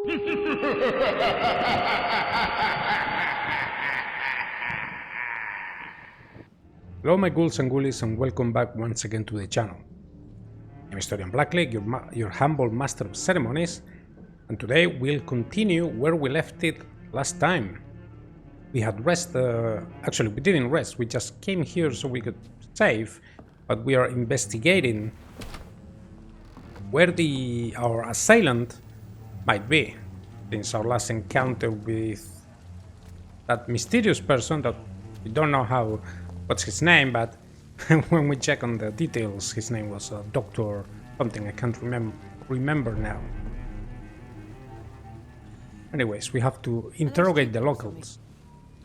Hello my ghouls and ghoulies, and welcome back once again to the channel. I'm Historian Blackleg, your humble master of ceremonies, and today we'll continue where we left it last time. We had actually we didn't rest, we just came here so we could save, but we are investigating where our assailant might be, since our last encounter with that mysterious person that we don't know what's his name, but when we check on the details, his name was Dr. something, I can't remember now. Anyways, we have to interrogate the locals.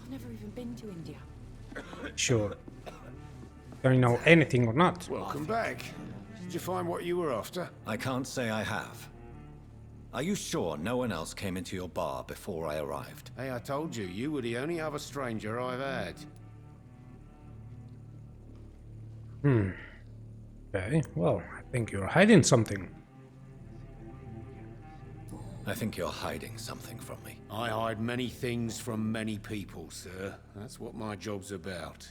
I've never even been to India. Sure. Do you know anything or not? Welcome back. Did you find what you were after? I can't say I have. Are you sure no one else came into your bar before I arrived? Hey, I told you, you were the only other stranger I've had. Okay, well, I think you're hiding something. I think you're hiding something from me. I hide many things from many people, sir. That's what my job's about.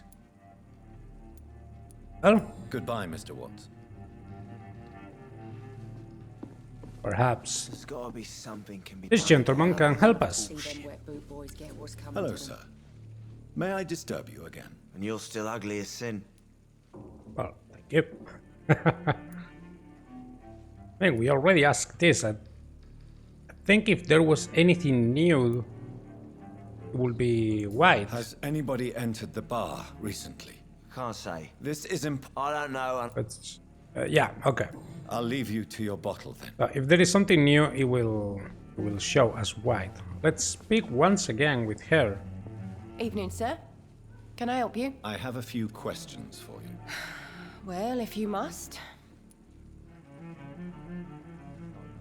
Well, Goodbye, Mr. Watts. perhaps There's gotta be something can be this done. gentleman can help us. See them wet boot boys get what's coming Hello, to sir. them. May I disturb you again? And you're still ugly as sin. Well, thank you. Hey, we already asked this. I think if there was anything new, it would be white. Has anybody entered the bar recently? Can't say. This is I don't know. But yeah, okay. I'll leave you to your bottle then. If there is something new, it will show as white. Let's speak once again with her. Evening, sir. Can I help you? I have a few questions for you. Well, if you must.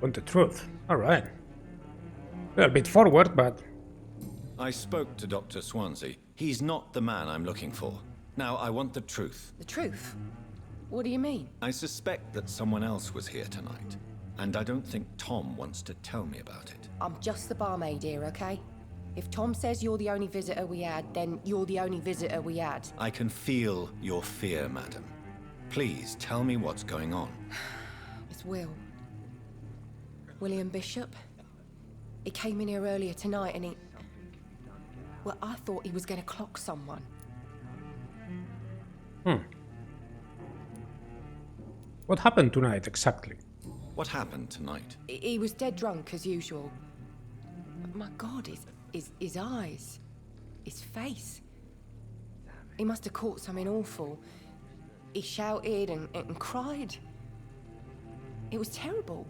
Want the truth? All right. A bit forward, but I spoke to Dr. Swansea. He's not the man I'm looking for. Now, I want the truth. The truth? What do you mean? I suspect that someone else was here tonight, and I don't think Tom wants to tell me about it. I'm just the barmaid here, okay? If Tom says you're the only visitor we had, then you're the only visitor we had. I can feel your fear, madam. Please tell me what's going on. It's William Bishop. He came in here earlier tonight and well, I thought he was going to clock someone. what happened tonight exactly? What happened tonight? He was dead drunk as usual. But my God, his eyes, his face. He must have caught something awful. He shouted and cried. It was terrible.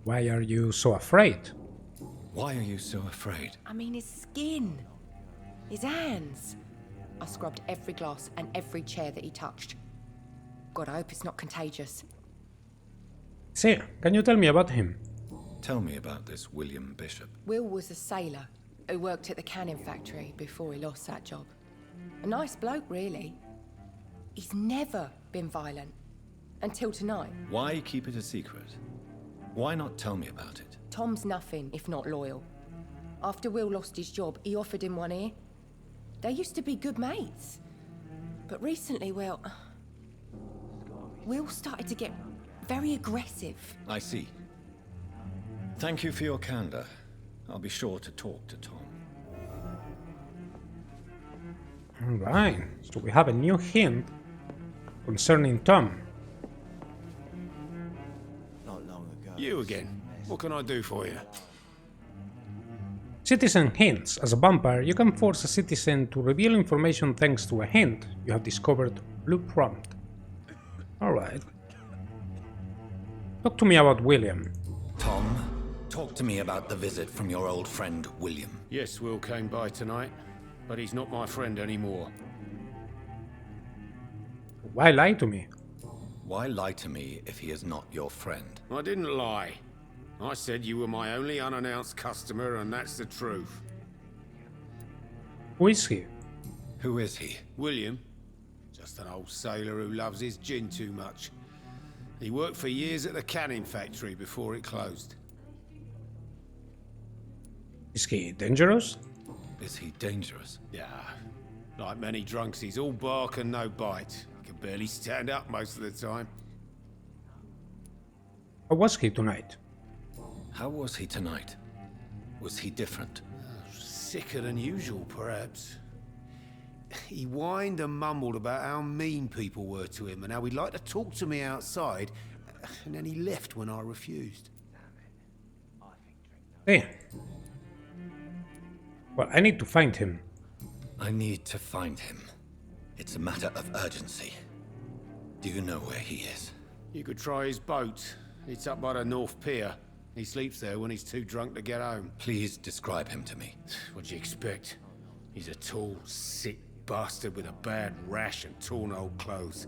Why are you so afraid? Why are you so afraid? I mean, his skin, his hands. I scrubbed every glass and every chair that he touched. God, I hope it's not contagious. See, can you tell me about him? Tell me about this William Bishop. Will was a sailor who worked at the canning factory before he lost that job. A nice bloke, really. He's never been violent. Until tonight. Why keep it a secret? Why not tell me about it? Tom's nothing if not loyal. After Will lost his job, he offered him one ear. They used to be good mates. But recently, well, Will started to get very aggressive. I see. Thank you for your candor. I'll be sure to talk to Tom. Alright, so we have a new hint concerning Tom. Not long ago. You again. What can I do for you? Citizen hints. As a vampire, you can force a citizen to reveal information thanks to a hint you have discovered. Blue prompt. Alright. Talk to me about William. Tom, talk to me about the visit from your old friend, William. Yes, Will came by tonight, but he's not my friend anymore. Why lie to me? Why lie to me if he is not your friend? I didn't lie. I said you were my only unannounced customer, and that's the truth. Who is he? Who is he? William, just an old sailor who loves his gin too much. He worked for years at the canning factory before it closed. Is he dangerous? Is he dangerous? Yeah. Like many drunks, he's all bark and no bite. Can barely stand up most of the time. How was he tonight? How was he tonight? Was he different? Sicker than usual, perhaps. He whined and mumbled about how mean people were to him and how he'd like to talk to me outside, and then he left when I refused. Hey. Well, I need to find him. I need to find him. It's a matter of urgency. Do you know where he is? You could try his boat. It's up by the North Pier. He sleeps there when he's too drunk to get home. Please describe him to me. What'd you expect? He's a tall, sick bastard with a bad rash and torn old clothes.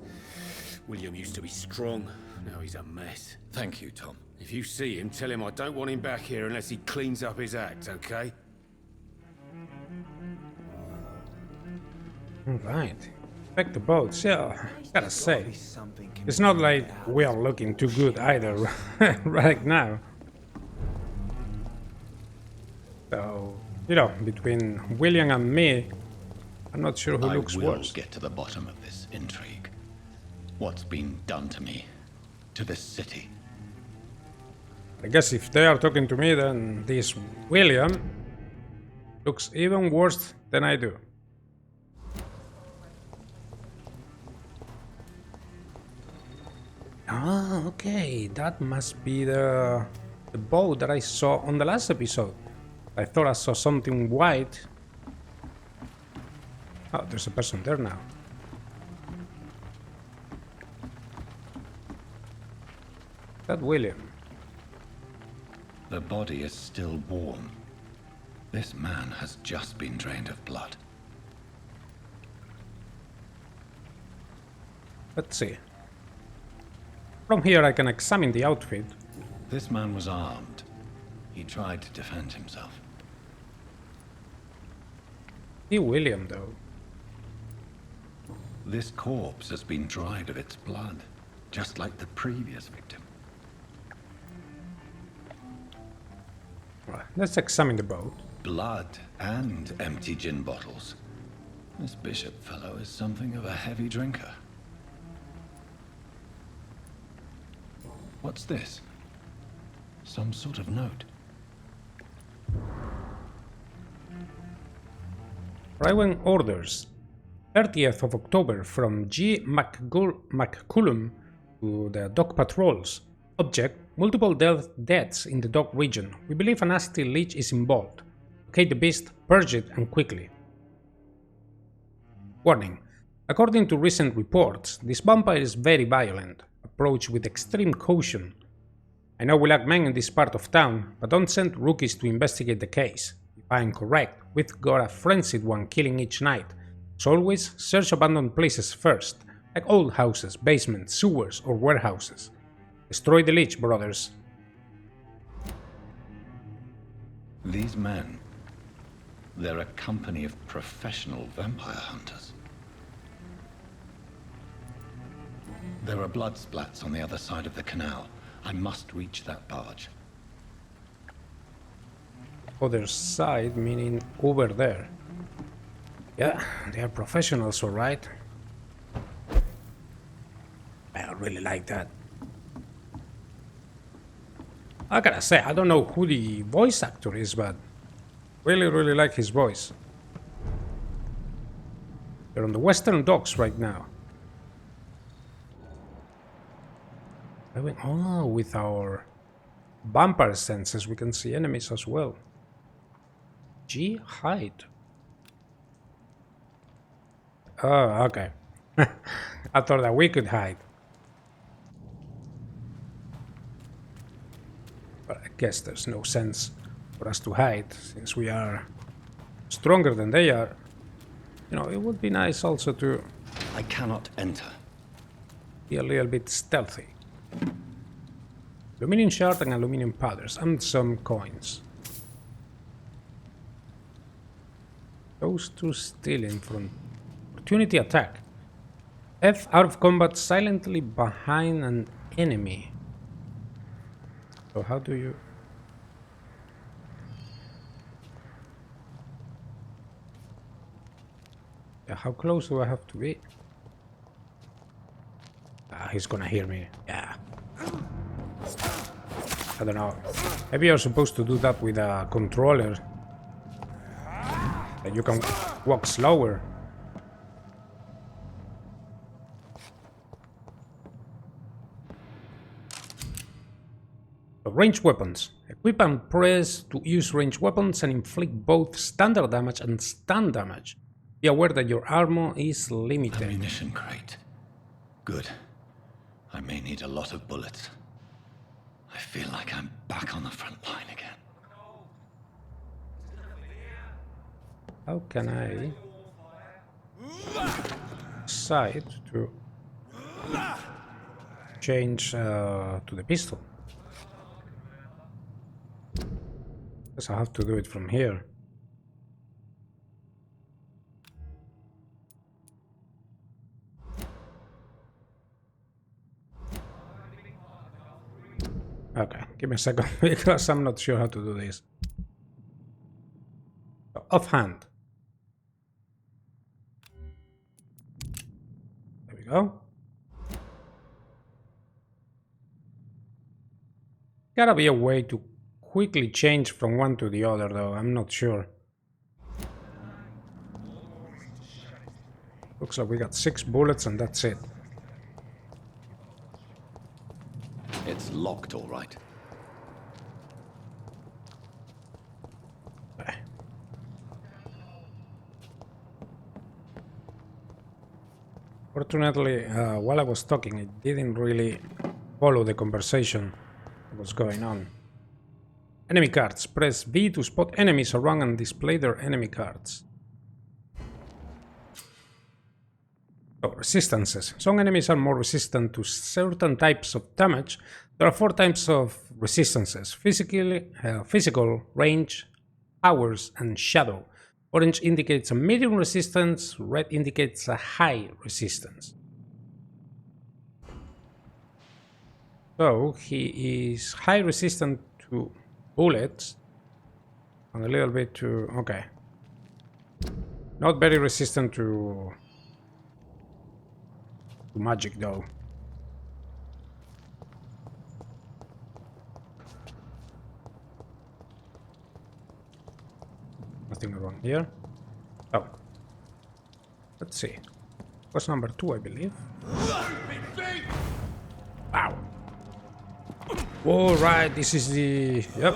William used to be strong. Now he's a mess. Thank you, Tom. If you see him, tell him I don't want him back here unless he cleans up his act, okay? Alright. Back to boats, yeah. Gotta say, Something can it's not like we are looking too good either right now. So, you know, between William and me, I'm not sure who looks I will worse. get to the bottom of this intrigue. What's been done to me, to this city. I guess if they are talking to me, then this William looks even worse than I do. Ah, okay, that must be the boat that I saw on the last episode. I thought I saw something white. Oh, there's a person there now. That William. The body is still warm. This man has just been drained of blood. Let's see. From here I can examine the outfit. This man was armed. He tried to defend himself. The William, though. This corpse has been dried of its blood, just like the previous victim. Right, let's examine the boat. Blood and empty gin bottles. This bishop fellow is something of a heavy drinker. What's this? Some sort of note. Arriving orders. 30th of October from G. McCullum to the dock patrols. Object: multiple deaths in the dock region. We believe a nasty leech is involved. Locate the beast, purge it, and quickly. Warning. According to recent reports, this vampire is very violent. Approach with extreme caution. I know we lack men in this part of town, but don't send rookies to investigate the case. If I am correct, we've got a frenzied one killing each night. As always, search abandoned places first, like old houses, basements, sewers, or warehouses. Destroy the leech, brothers. These men, they're a company of professional vampire hunters. There are blood splats on the other side of the canal. I must reach that barge. Other side, meaning over there. Yeah, they are professionals, alright. I really like that. I gotta say, I don't know who the voice actor is, but really like his voice. They're on the western docks right now. Oh, with our vampire senses, we can see enemies as well. G, hide. Oh, okay. I thought that we could hide. But I guess there's no sense for us to hide, since we are stronger than they are. You know, it would be nice also to I cannot enter. be a little bit stealthy. Aluminium shard and aluminium powders, and some coins. Those two still in front. Opportunity attack. F out of combat silently behind an enemy. So how do you... Yeah, how close do I have to be? He's gonna hear me. Yeah. I don't know. Maybe you're supposed to do that with a controller. That you can walk slower. So, ranged weapons. Equip and press to use ranged weapons and inflict both standard damage and stun damage. Be aware that your armor is limited. Ammunition crate. Good. I may need a lot of bullets. I feel like I'm back on the front line again. How can I decide to change to the pistol? Guess I have to do it from here. Okay, give me a second because I'm not sure how to do this. So, offhand. There we go. Gotta be a way to quickly change from one to the other, though. I'm not sure. Looks like we got 6 bullets and that's it. It's locked, all right. Fortunately, while I was talking, it didn't really follow the conversation that was going on. Enemy cards. Press V to spot enemies around and display their enemy cards. So, resistances. Some enemies are more resistant to certain types of damage. There are 4 types of resistances: physical, range, powers, and shadow. Orange indicates a medium resistance, red indicates a high resistance. So he is high resistant to bullets and a little bit to... okay. Not very resistant to magic though. Nothing wrong here. Oh. Let's see. Was number 2, I believe. Wow. All right, this is the... yep.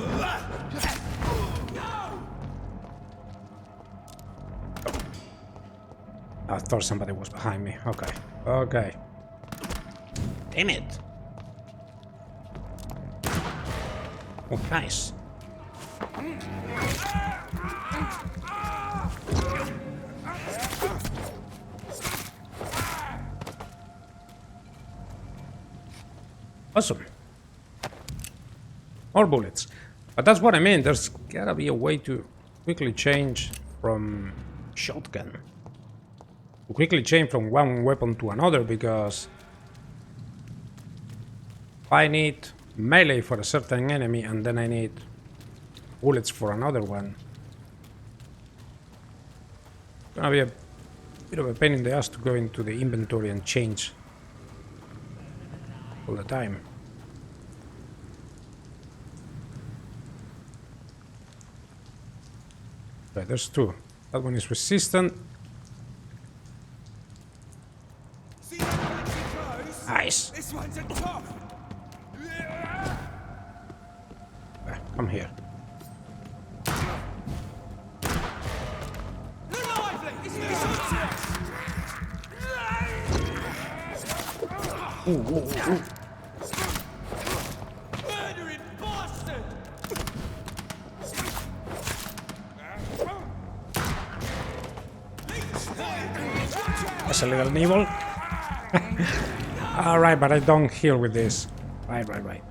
I thought somebody was behind me. Okay. Okay. Damn it. Oh, nice. Awesome. More bullets. But that's what I mean. There's gotta be a way to quickly change from shotgun. To quickly change from one weapon to another, because I need melee for a certain enemy and then I need bullets for another one. It's gonna be a bit of a pain in the ass to go into the inventory and change all the time. Right, there's 2. That one is resistant. Nice. This one's a top. Come here. Ooh, ooh, ooh. Murdering bastard! That's a little nibble. Alright, but I don't heal with this. Right. Okay.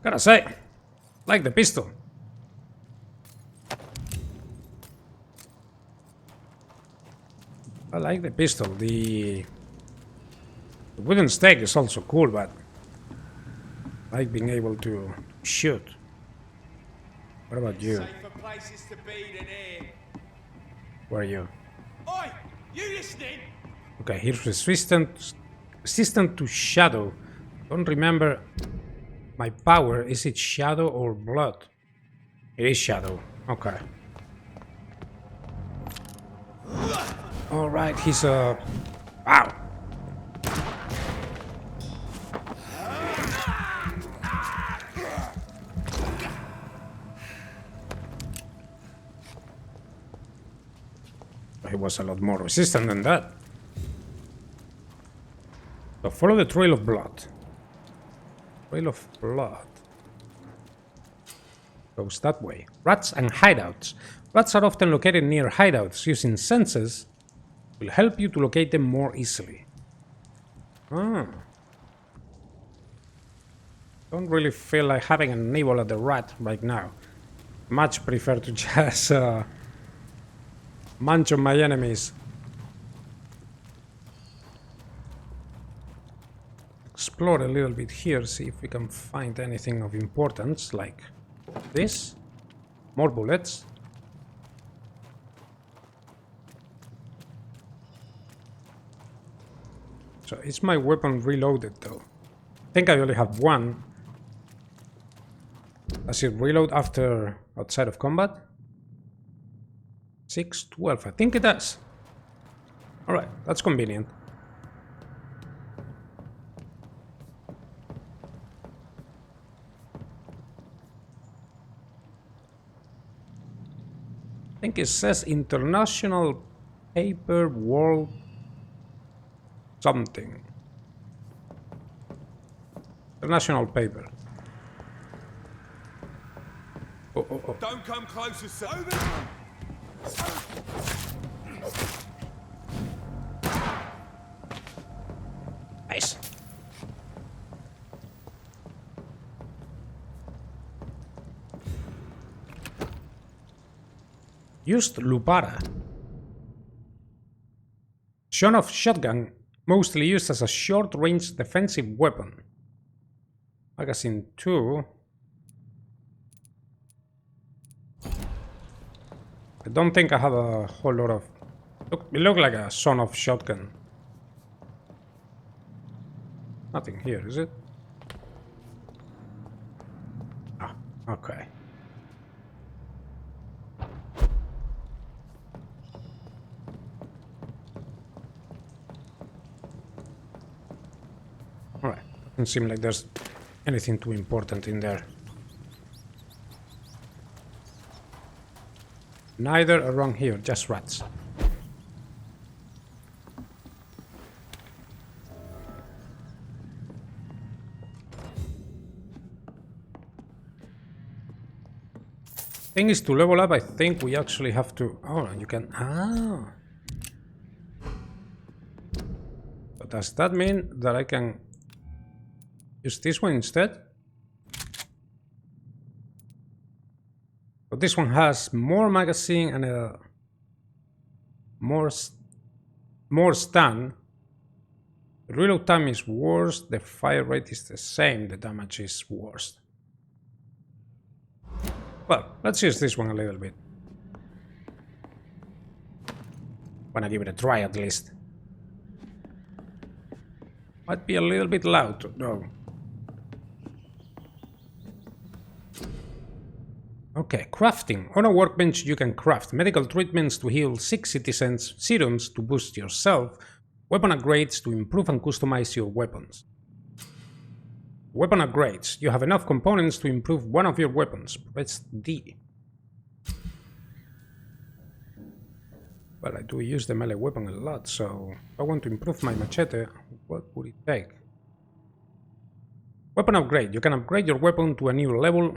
Gotta say, like the pistol. I like the pistol. The wooden stake is also cool, but like being able to shoot. What about you? Safer places to be than here. Where are you? Oi! You listening? Okay, here's resistant to shadow. Don't remember my power. Is it shadow or blood? It is shadow. Okay. All right, he's a. Wow. He was a lot more resistant than that. So follow the trail of blood. Trail of blood. Goes that way. Rats and hideouts. Rats are often located near hideouts. Using senses will help you to locate them more easily. Don't really feel like having a nibble at the rat right now. Much prefer to just munch on my enemies. Explore a little bit here, see if we can find anything of importance, like this. More bullets. So is my weapon reloaded though? I think I only have one. Does it reload after outside of combat? 6:12, I think it does. Alright, that's convenient. I think it says International Paper World something. International paper. Oh. Don't come closer, sir. Nice. Used Lupara. Shown-off shotgun, mostly used as a short-range defensive weapon. Magazine 2. I don't think I have a whole lot of... It looked like a shown-off shotgun. Nothing here, is it? Ah, okay. Alright, doesn't seem like there's anything too important in there. Neither around here, just rats. Thing is, to level up, I think we actually have to... Oh, you can... Ah! But does that mean that I can use this one instead? But this one has more magazine and a more stun. The reload time is worse, the fire rate is the same, the damage is worse. Well, let's use this one a little bit. Wanna give it a try at least. Might be a little bit loud, though. Okay, crafting. On a workbench you can craft medical treatments to heal 6 citizens, serums to boost yourself, weapon upgrades to improve and customize your weapons. Weapon upgrades. You have enough components to improve one of your weapons. Press D. Well, I do use the melee weapon a lot, so if I want to improve my machete, what would it take? Weapon upgrade. You can upgrade your weapon to a new level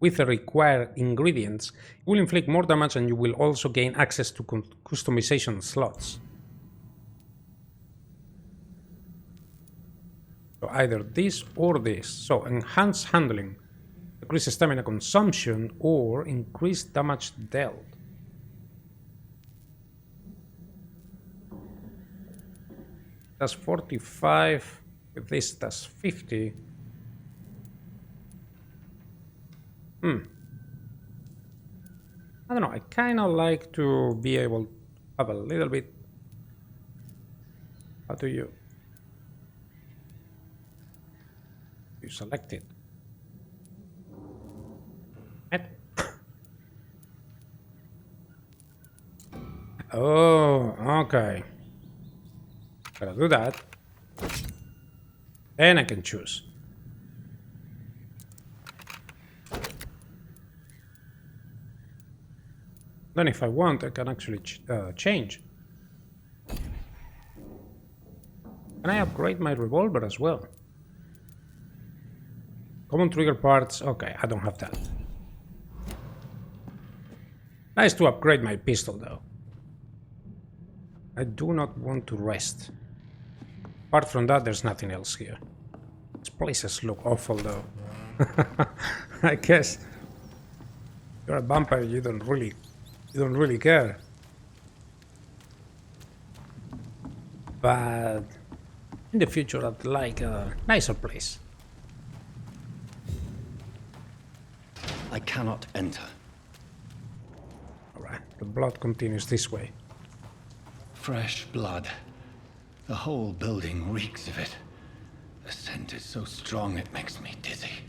with the required ingredients. It will inflict more damage and you will also gain access to customization slots. So either this or this. So enhanced handling, decrease stamina consumption, or increase damage dealt. That's 45. With this, that's 50. I don't know, I kind of like to be able to have a little bit... How do you... You select it. Oh, okay. Gotta do that. And I can choose. Then if I want, I can actually change. Can I upgrade my revolver as well? Common trigger parts. Okay, I don't have that. Nice to upgrade my pistol though. I do not want to rest. Apart from that, there's nothing else here. These places look awful though. I guess you're a vampire, you don't really care. But in the future I'd like a nicer place. I cannot enter. Alright, the blood continues this way. Fresh blood. The whole building reeks of it. The scent is so strong it makes me dizzy.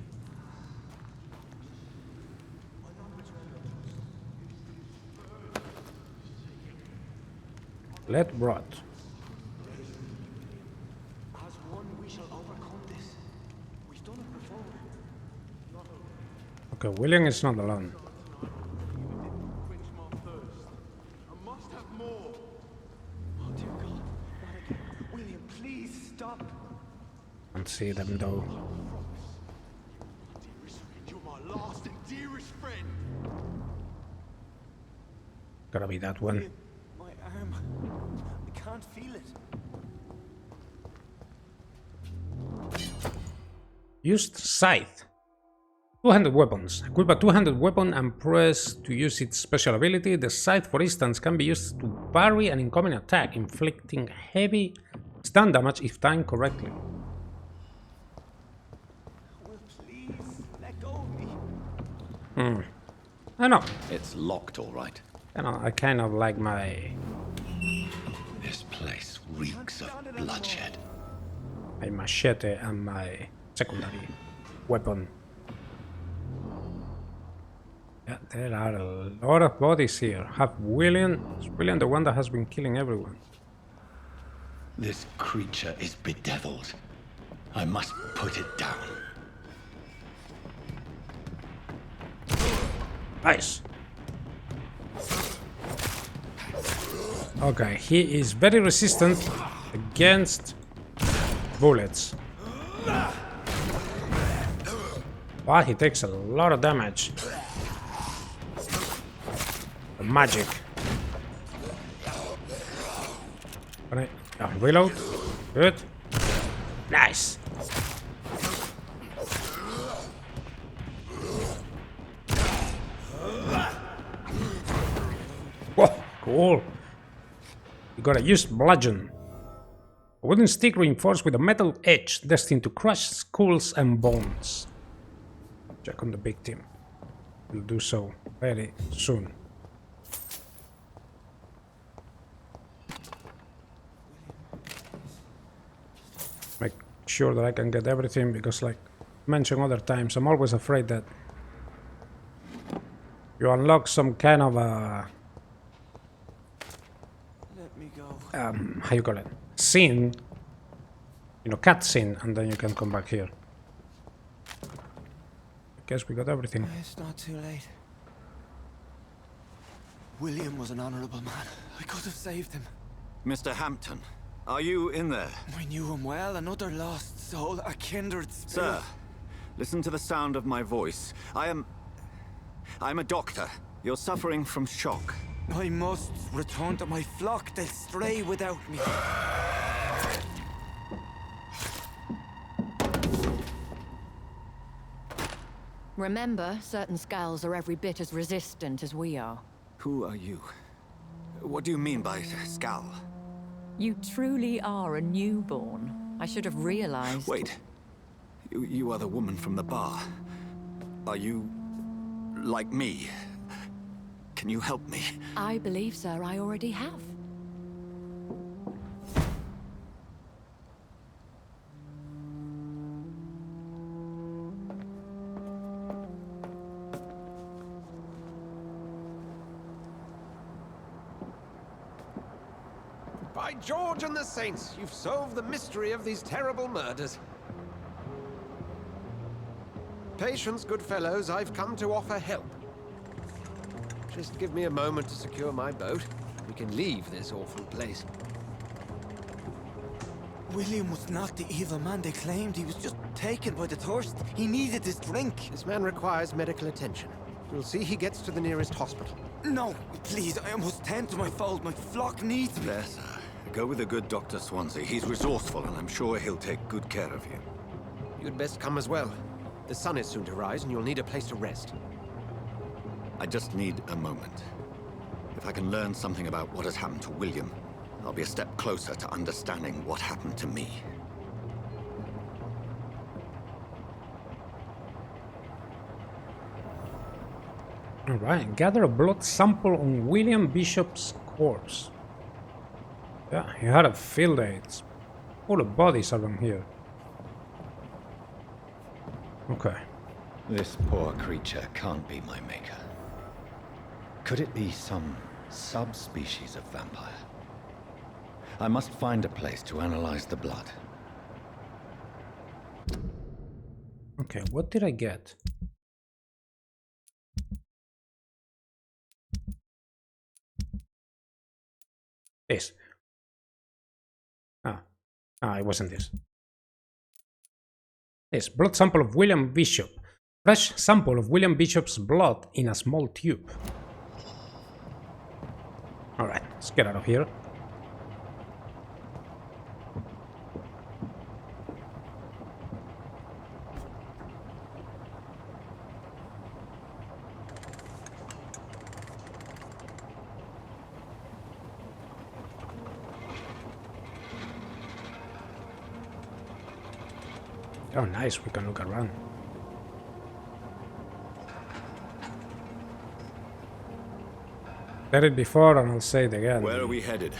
Let rot. As one, we shall overcome this. We've done it before. Okay, William is not alone. Quench my thirst. I must have more. Oh dear God, not again. William, please stop. Can't see them though. Dearest friend, you're my last and dearest friend. Gotta be that one. My arm. I can't feel it. Used scythe. Two-handed weapons. Equip a two-handed weapon and press to use its special ability. The scythe, for instance, can be used to parry an incoming attack, inflicting heavy stun damage if timed correctly. Will, please let go of me. I know. It's locked, all right. I kind of like my This place reeks of bloodshed. machete and my secondary weapon. Yeah, there are a lot of bodies here. Have William? Is William the one that has been killing everyone? This creature is bedeviled. I must put it down. Nice. Okay, he is very resistant against bullets. But he takes a lot of damage. The magic. Can I reload? Good. Nice. Whoa, cool. You got a used bludgeon. A wooden stick reinforced with a metal edge destined to crush skulls and bones. Check on the victim. We'll do so very soon. Make sure that I can get everything because, like mentioned other times, I'm always afraid that you unlock some kind of a how you call it, scene, you know, cutscene, and then you can come back here. I guess we got everything. It's not too late. William was an honorable man. I could have saved him. Mr. Hampton, are you in there? I knew him well, another lost soul, a kindred spirit. Sir, listen to the sound of my voice. I'm a doctor. You're suffering from shock. I must return to my flock. They'll stray without me. Remember, certain skals are every bit as resistant as we are. Who are you? What do you mean by skal? You truly are a newborn. I should have realized. Wait. You are the woman from the bar. Are you like me. Can you help me? I believe, sir, I already have. By George and the Saints, you've solved the mystery of these terrible murders. Patience, good fellows, I've come to offer help. Just give me a moment to secure my boat. We can leave this awful place. William was not the evil man they claimed. He was just taken by the thirst. He needed his drink. This man requires medical attention. You'll see he gets to the nearest hospital. No, please, I must tend to my fold. My flock needs me. There, sir. Go with the good Dr. Swansea. He's resourceful, and I'm sure he'll take good care of you. You'd best come as well. The sun is soon to rise, and you'll need a place to rest. I just need a moment. If I can learn something about what has happened to William, I'll be a step closer to understanding what happened to me. Alright, gather a blood sample on William Bishop's corpse. Yeah, he had a field day. It's full of bodies around here. Okay. This poor creature can't be my maker. Could it be some subspecies of vampire? I must find a place to analyze the blood. Okay, what did I get? This. It wasn't this. This blood sample of William Bishop. Fresh sample of William Bishop's blood in a small tube. Alright, let's get out of here. Oh, nice, we can look around. Said it before and I'll say it again. Where are we headed?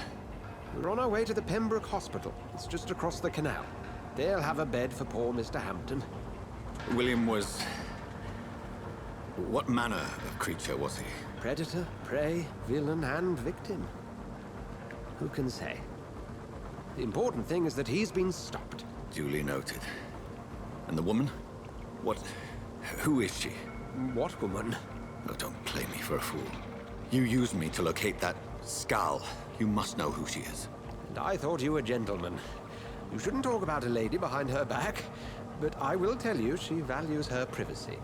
We're on our way to the Pembroke Hospital. It's just across the canal. They'll have a bed for poor Mr. Hampton. William was... What manner of creature was he? Predator, prey, villain, and victim. Who can say? The important thing is that he's been stopped. Duly noted. And the woman? What... Who is she? What woman? Oh, don't play me for a fool. You used me to locate that skal. You must know who she is. And I thought you a gentleman. You shouldn't talk about a lady behind her back, but I will tell you she values her privacy.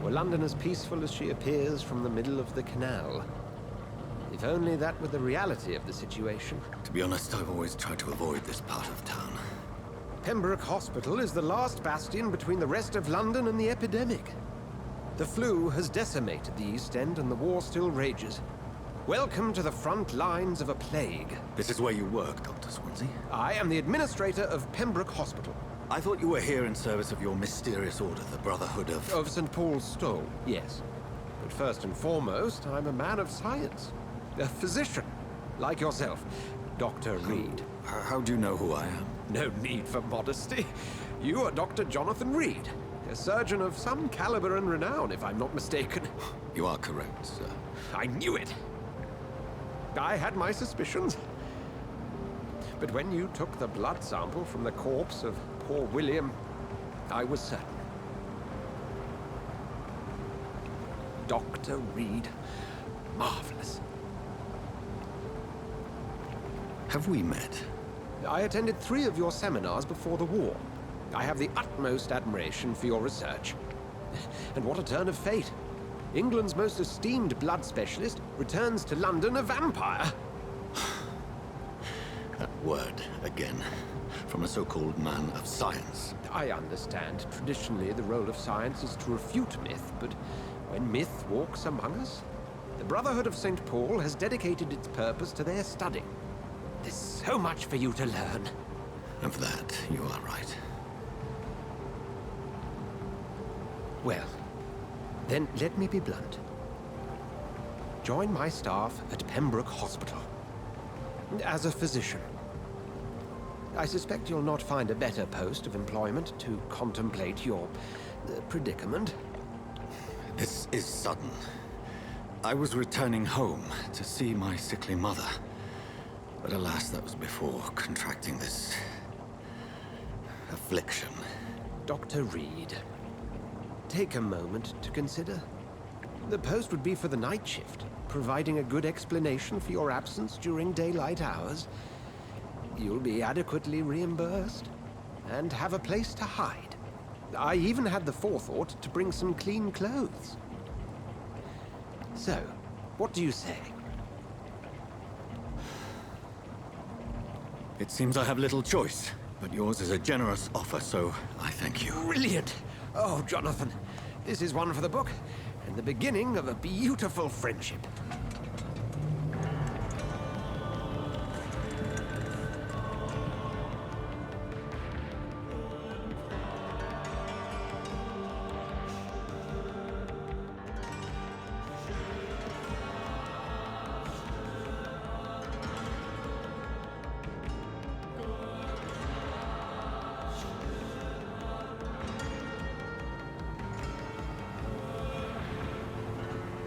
Were London as peaceful as she appears from the middle of the canal? If only that were the reality of the situation. To be honest, I've always tried to avoid this part of town. Pembroke Hospital is the last bastion between the rest of London and the epidemic. The flu has decimated the East End and the war still rages. Welcome to the front lines of a plague. This is where you work, Dr. Swansea? I am the administrator of Pembroke Hospital. I thought you were here in service of your mysterious order, the Brotherhood of... Of St. Paul's Stole, yes. But first and foremost, I'm a man of science. A physician, like yourself, Dr. Reid. How do you know who I am? No need for modesty. You are Dr. Jonathan Reid, a surgeon of some caliber and renown, if I'm not mistaken. You are correct, sir. I knew it. I had my suspicions. But when you took the blood sample from the corpse of poor William, I was certain. Dr. Reid. Marvelous. Have we met? I attended 3 of your seminars before the war. I have the utmost admiration for your research. And what a turn of fate. England's most esteemed blood specialist returns to London a vampire. That word, again. From a so-called man of science. I understand. Traditionally, the role of science is to refute myth, but when myth walks among us, the Brotherhood of St. Paul has dedicated its purpose to their study. There's so much for you to learn. And for that, you are right. Well, then let me be blunt. Join my staff at Pembroke Hospital. As a physician. I suspect you'll not find a better post of employment to contemplate your predicament. This is sudden. I was returning home to see my sickly mother. But alas, that was before contracting this affliction. Dr. Reid, take a moment to consider. The post would be for the night shift, providing a good explanation for your absence during daylight hours. You'll be adequately reimbursed and have a place to hide. I even had the forethought to bring some clean clothes. So, what do you say? It seems I have little choice, but yours is a generous offer, so I thank you. Brilliant! Oh, Jonathan, this is one for the book, and the beginning of a beautiful friendship.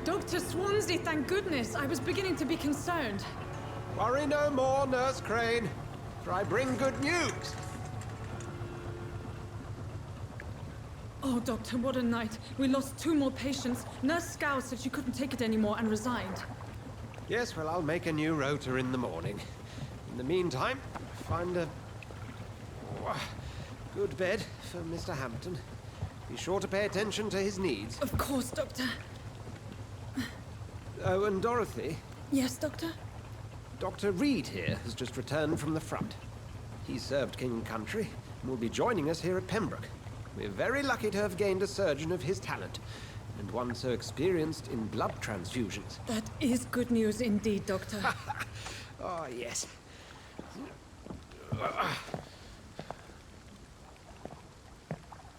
Dr. Swansea, thank goodness. I was beginning to be concerned. Worry no more, Nurse Crane, for I bring good news. Oh, Doctor, what a night. We lost 2 more patients. Nurse Skals said she couldn't take it anymore and resigned. Yes, well, I'll make a new rota in the morning. In the meantime, find a good bed for Mr. Hampton. Be sure to pay attention to his needs. Of course, Doctor. Oh, and Dorothy? Yes, Doctor? Dr. Reid here has just returned from the front. He served King and Country and will be joining us here at Pembroke. We're very lucky to have gained a surgeon of his talent, and one so experienced in blood transfusions. That is good news indeed, Doctor. Oh, yes.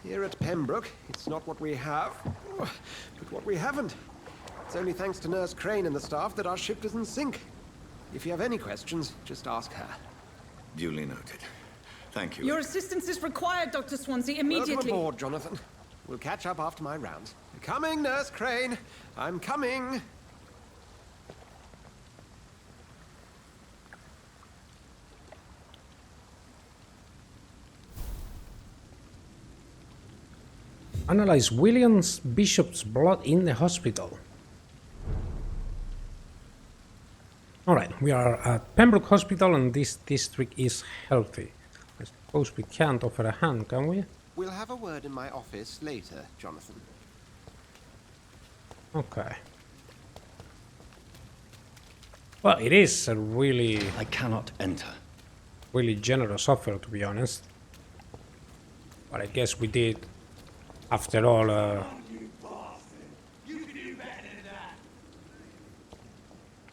Here at Pembroke, it's not what we have, but what we haven't. It's only thanks to Nurse Crane and the staff that our ship doesn't sink. If you have any questions, just ask her. Duly noted. Thank you. Your assistance is required, Dr. Swansea, immediately. Welcome aboard, Jonathan. We'll catch up after my rounds. Coming, Nurse Crane. I'm coming. Analyze Williams Bishop's blood in the hospital. Alright, we are at Pembroke Hospital and this district is healthy. I suppose we can't offer a hand, can we? We'll have a word in my office later, Jonathan. Okay. Well, it is a really... I cannot enter. Really generous offer, to be honest. But I guess we did, after all,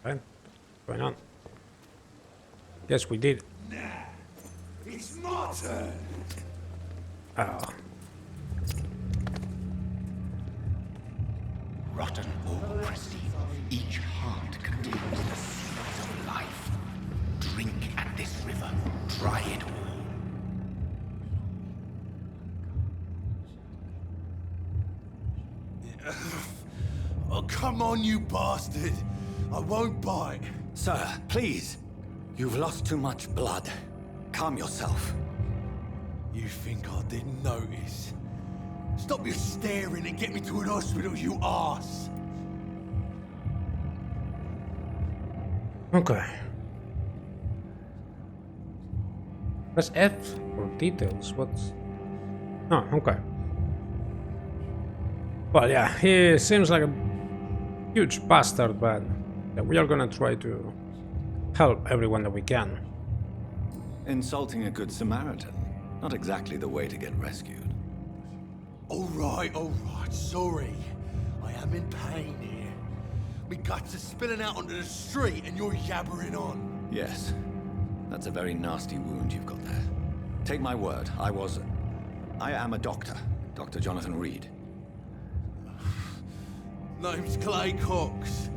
Right? What's going on? Yes, we did. Nah, it's my turn. Oh. Rotten or pristine, each heart contains the seeds of life. Drink at this river, try it all. Oh, come on, you bastard. I won't bite. Sir, please. You've lost too much blood. Calm yourself. You think I didn't notice? Stop your staring and get me to an hospital, you arse. Okay. Press F for details. What's... Oh, okay. Well, yeah, he seems like a huge bastard, but we are gonna try to help everyone that we can. Insulting a good Samaritan. Not exactly the way to get rescued. All right, sorry. I am in pain here. Me guts are spilling out onto the street and you're yabbering on. Yes. That's a very nasty wound you've got there. Take my word, I am a doctor. Dr. Jonathan Reid. Name's Clay Cox.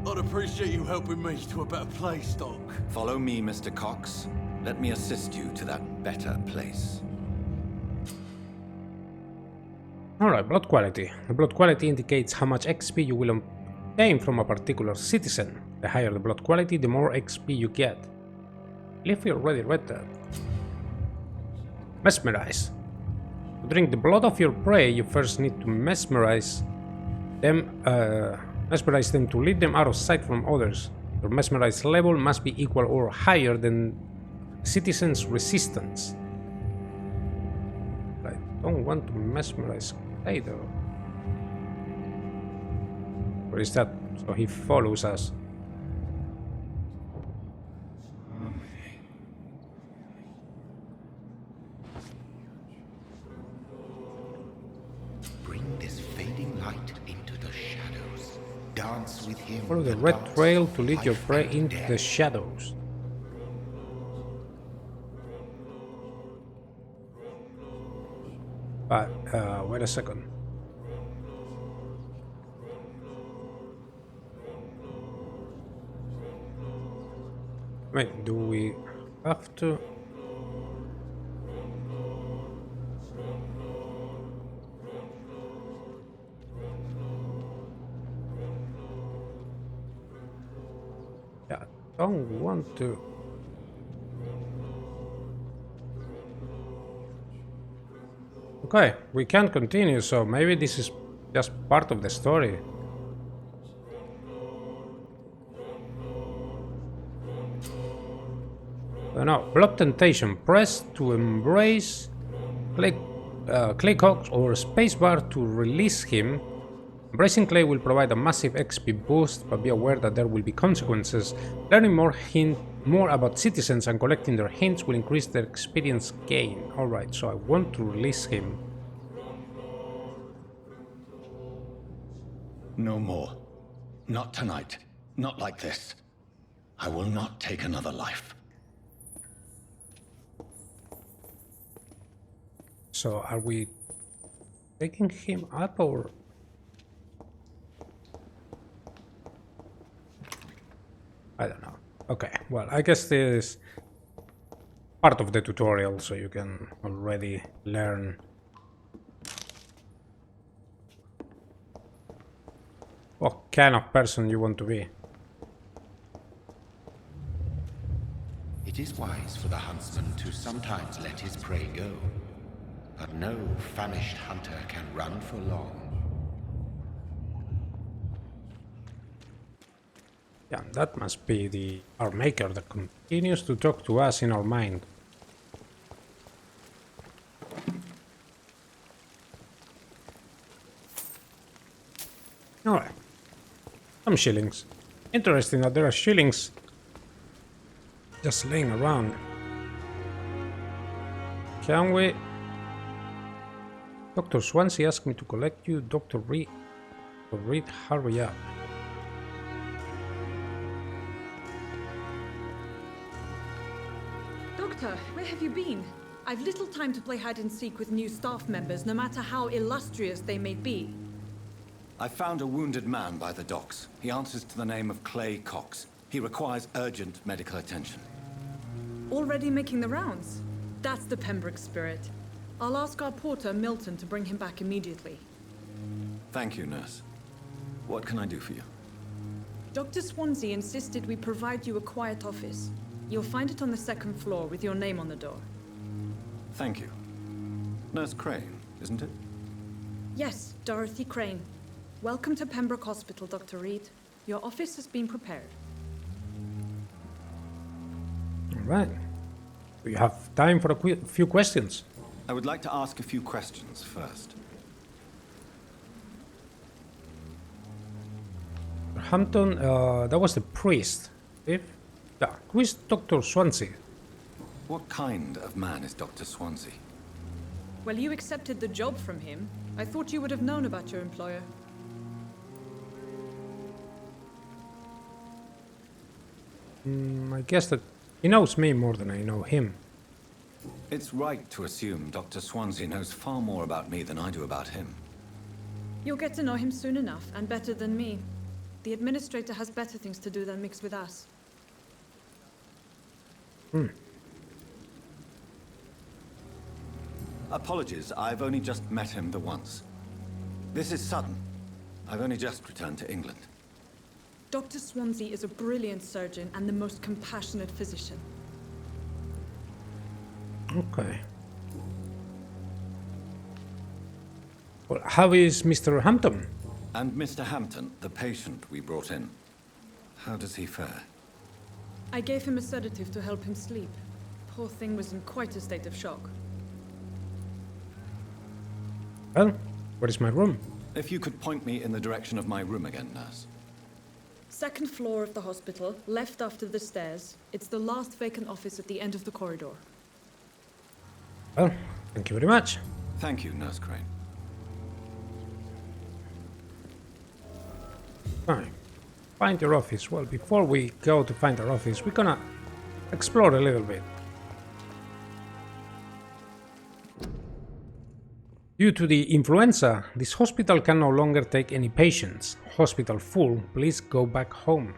I'd appreciate you helping me to a better place, Doc. Follow me, Mr. Cox. Let me assist you to that better place. Alright, blood quality. The blood quality indicates how much XP you will obtain from a particular citizen. The higher the blood quality, the more XP you get. I believe we already read that. Mesmerize. To drink the blood of your prey, you first need to mesmerize them to lead them out of sight from others. Your mesmerize level must be equal or higher than citizens' resistance. I don't want to mesmerize Clay though. Where is that? So he follows us. Bring this fading light into the shadows. Dance with him. Follow the red trail to lead your prey into the shadows. But, wait a second. Wait, do we have to? Yeah, I don't want to. Okay, we can continue, so maybe this is just part of the story. No, blood temptation. Press to embrace Clay Cox or spacebar to release him. Embracing Clay will provide a massive XP boost, but be aware that there will be consequences. Learning more about citizens and collecting their hints will increase their experience gain. Alright, so I want to release him. No more. Not tonight. Not like this. I will not take another life. So are we taking him up or? I don't know. Okay, well, I guess this is part of the tutorial, so you can already learn what kind of person you want to be. It is wise for the huntsman to sometimes let his prey go, but no famished hunter can run for long. Yeah, that must be our maker that continues to talk to us in our mind. Alright. Some shillings. Interesting that there are shillings just laying around. Can we? Dr. Swansea asked me to collect you, Dr. Reid. Dr. Reid, hurry up. Doctor, where have you been? I've little time to play hide and seek with new staff members, no matter how illustrious they may be. I found a wounded man by the docks. He answers to the name of Clay Cox. He requires urgent medical attention. Already making the rounds? That's the Pembroke spirit. I'll ask our porter, Milton, to bring him back immediately. Thank you, nurse. What can I do for you? Dr. Swansea insisted we provide you a quiet office. You'll find it on the second floor with your name on the door. Thank you. Nurse Crane, isn't it? Yes, Dorothy Crane. Welcome to Pembroke Hospital, Dr. Reid. Your office has been prepared. Alright. We have time for a few questions. I would like to ask a few questions first. Hampton, that was the priest. Yeah, who is Dr. Swansea? What kind of man is Dr. Swansea? Well, you accepted the job from him. I thought you would have known about your employer. I guess that he knows me more than I know him. It's right to assume Dr. Swansea knows far more about me than I do about him. You'll get to know him soon enough, and better than me. The administrator has better things to do than mix with us. Apologies, I've only just met him the once. This is sudden. I've only just returned to England. Dr. Swansea is a brilliant surgeon and the most compassionate physician. Okay. Well, how is Mr. Hampton? And Mr. Hampton, the patient we brought in. How does he fare? I gave him a sedative to help him sleep. Poor thing was in quite a state of shock. Well, where is my room? If you could point me in the direction of my room again, nurse. Second floor of the hospital, left after the stairs. It's the last vacant office at the end of the corridor. Well, thank you very much. Thank you, Nurse Crane. Fine. Find your office. Well, before we go to find our office, we're gonna explore a little bit. Due to the influenza, this hospital can no longer take any patients. Hospital full, please go back home.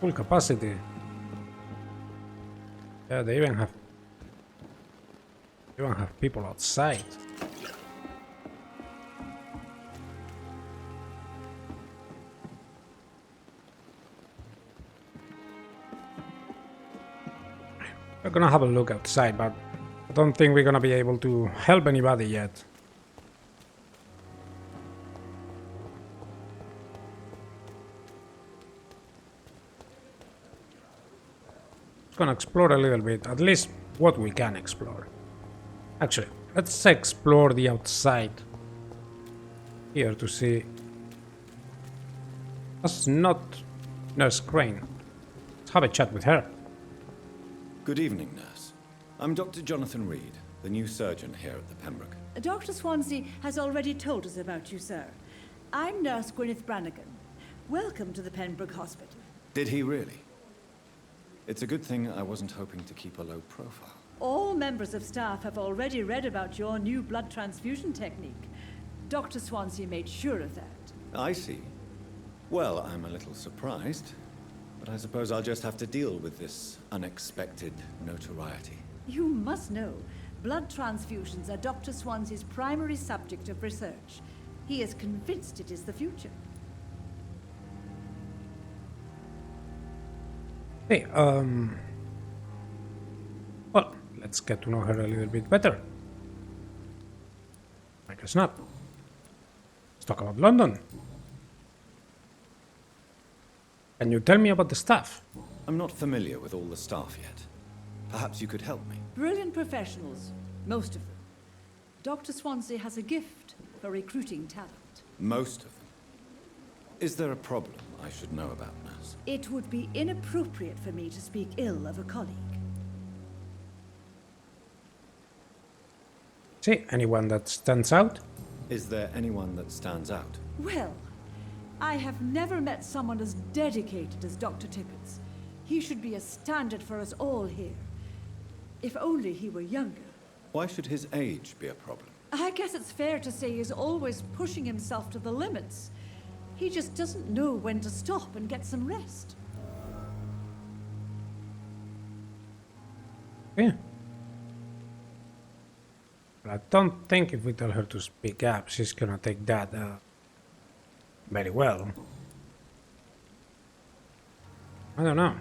Full capacity. Yeah, they even have people outside. We're gonna have a look outside, but I don't think we're gonna be able to help anybody yet. Just gonna explore a little bit, at least what we can explore. Actually, let's explore the outside here to see. That's not Nurse Crane. Let's have a chat with her. Good evening, nurse. I'm Dr. Jonathan Reid, the new surgeon here at the Pembroke. Dr. Swansea has already told us about you, sir. I'm Nurse Gwyneth Brannigan. Welcome to the Pembroke Hospital. Did he really? It's a good thing I wasn't hoping to keep a low profile. All members of staff have already read about your new blood transfusion technique. Dr. Swansea made sure of that. I see. Well, I'm a little surprised, but I suppose I'll just have to deal with this unexpected notoriety. You must know, blood transfusions are Dr. Swansea's primary subject of research. He is convinced it is the future. Hey, well, let's get to know her a little bit better. Like a snap. Let's talk about London. Can you tell me about the staff? I'm not familiar with all the staff yet. Perhaps you could help me. Brilliant professionals, most of them. Dr. Swansea has a gift for recruiting talent. Most of them. Is there a problem I should know about, nurse? It would be inappropriate for me to speak ill of a colleague. See, anyone that stands out? Is there anyone that stands out? Well, I have never met someone as dedicated as Dr. Tippins. He should be a standard for us all here. If only he were younger. Why should his age be a problem? I guess it's fair to say he's always pushing himself to the limits. He just doesn't know when to stop and get some rest. Yeah. But I don't think if we tell her to speak up, she's gonna take that very well. I don't know.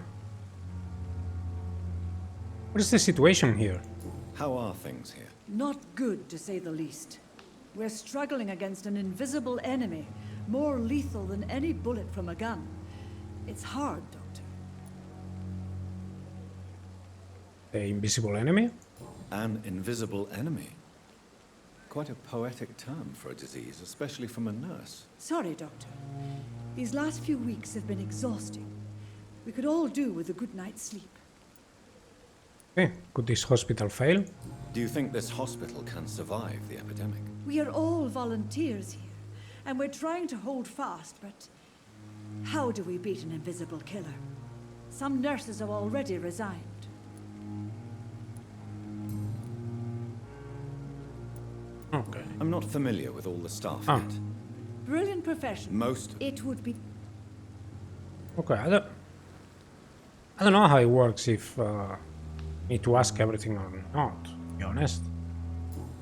What is the situation here? How are things here? Not good, to say the least. We're struggling against an invisible enemy, more lethal than any bullet from a gun. It's hard, Doctor. The invisible enemy? An invisible enemy? Quite a poetic term for a disease, especially from a nurse. Sorry, Doctor. These last few weeks have been exhausting. We could all do with a good night's sleep. Okay. Could this hospital fail? Do you think this hospital can survive the epidemic? We are all volunteers here, and we're trying to hold fast, but how do we beat an invisible killer? Some nurses have already resigned. Okay. I'm not familiar with all the staff Ah. yet. Brilliant profession. Most. It would be... Okay, I don't know how it works if need to ask everything or not, to be honest.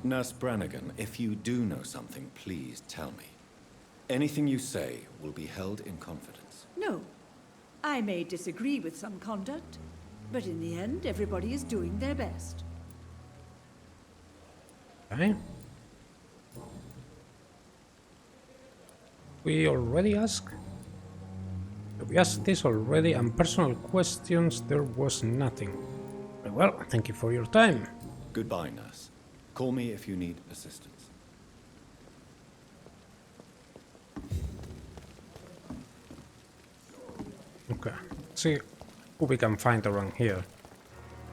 Nurse Brannigan, if you do know something, please tell me. Anything you say will be held in confidence. No. I may disagree with some conduct, but in the end, everybody is doing their best. Okay. We already asked? We asked this already, and personal questions, there was nothing. Very well, thank you for your time. Goodbye, nurse. Call me if you need assistance. Okay, let's see who we can find around here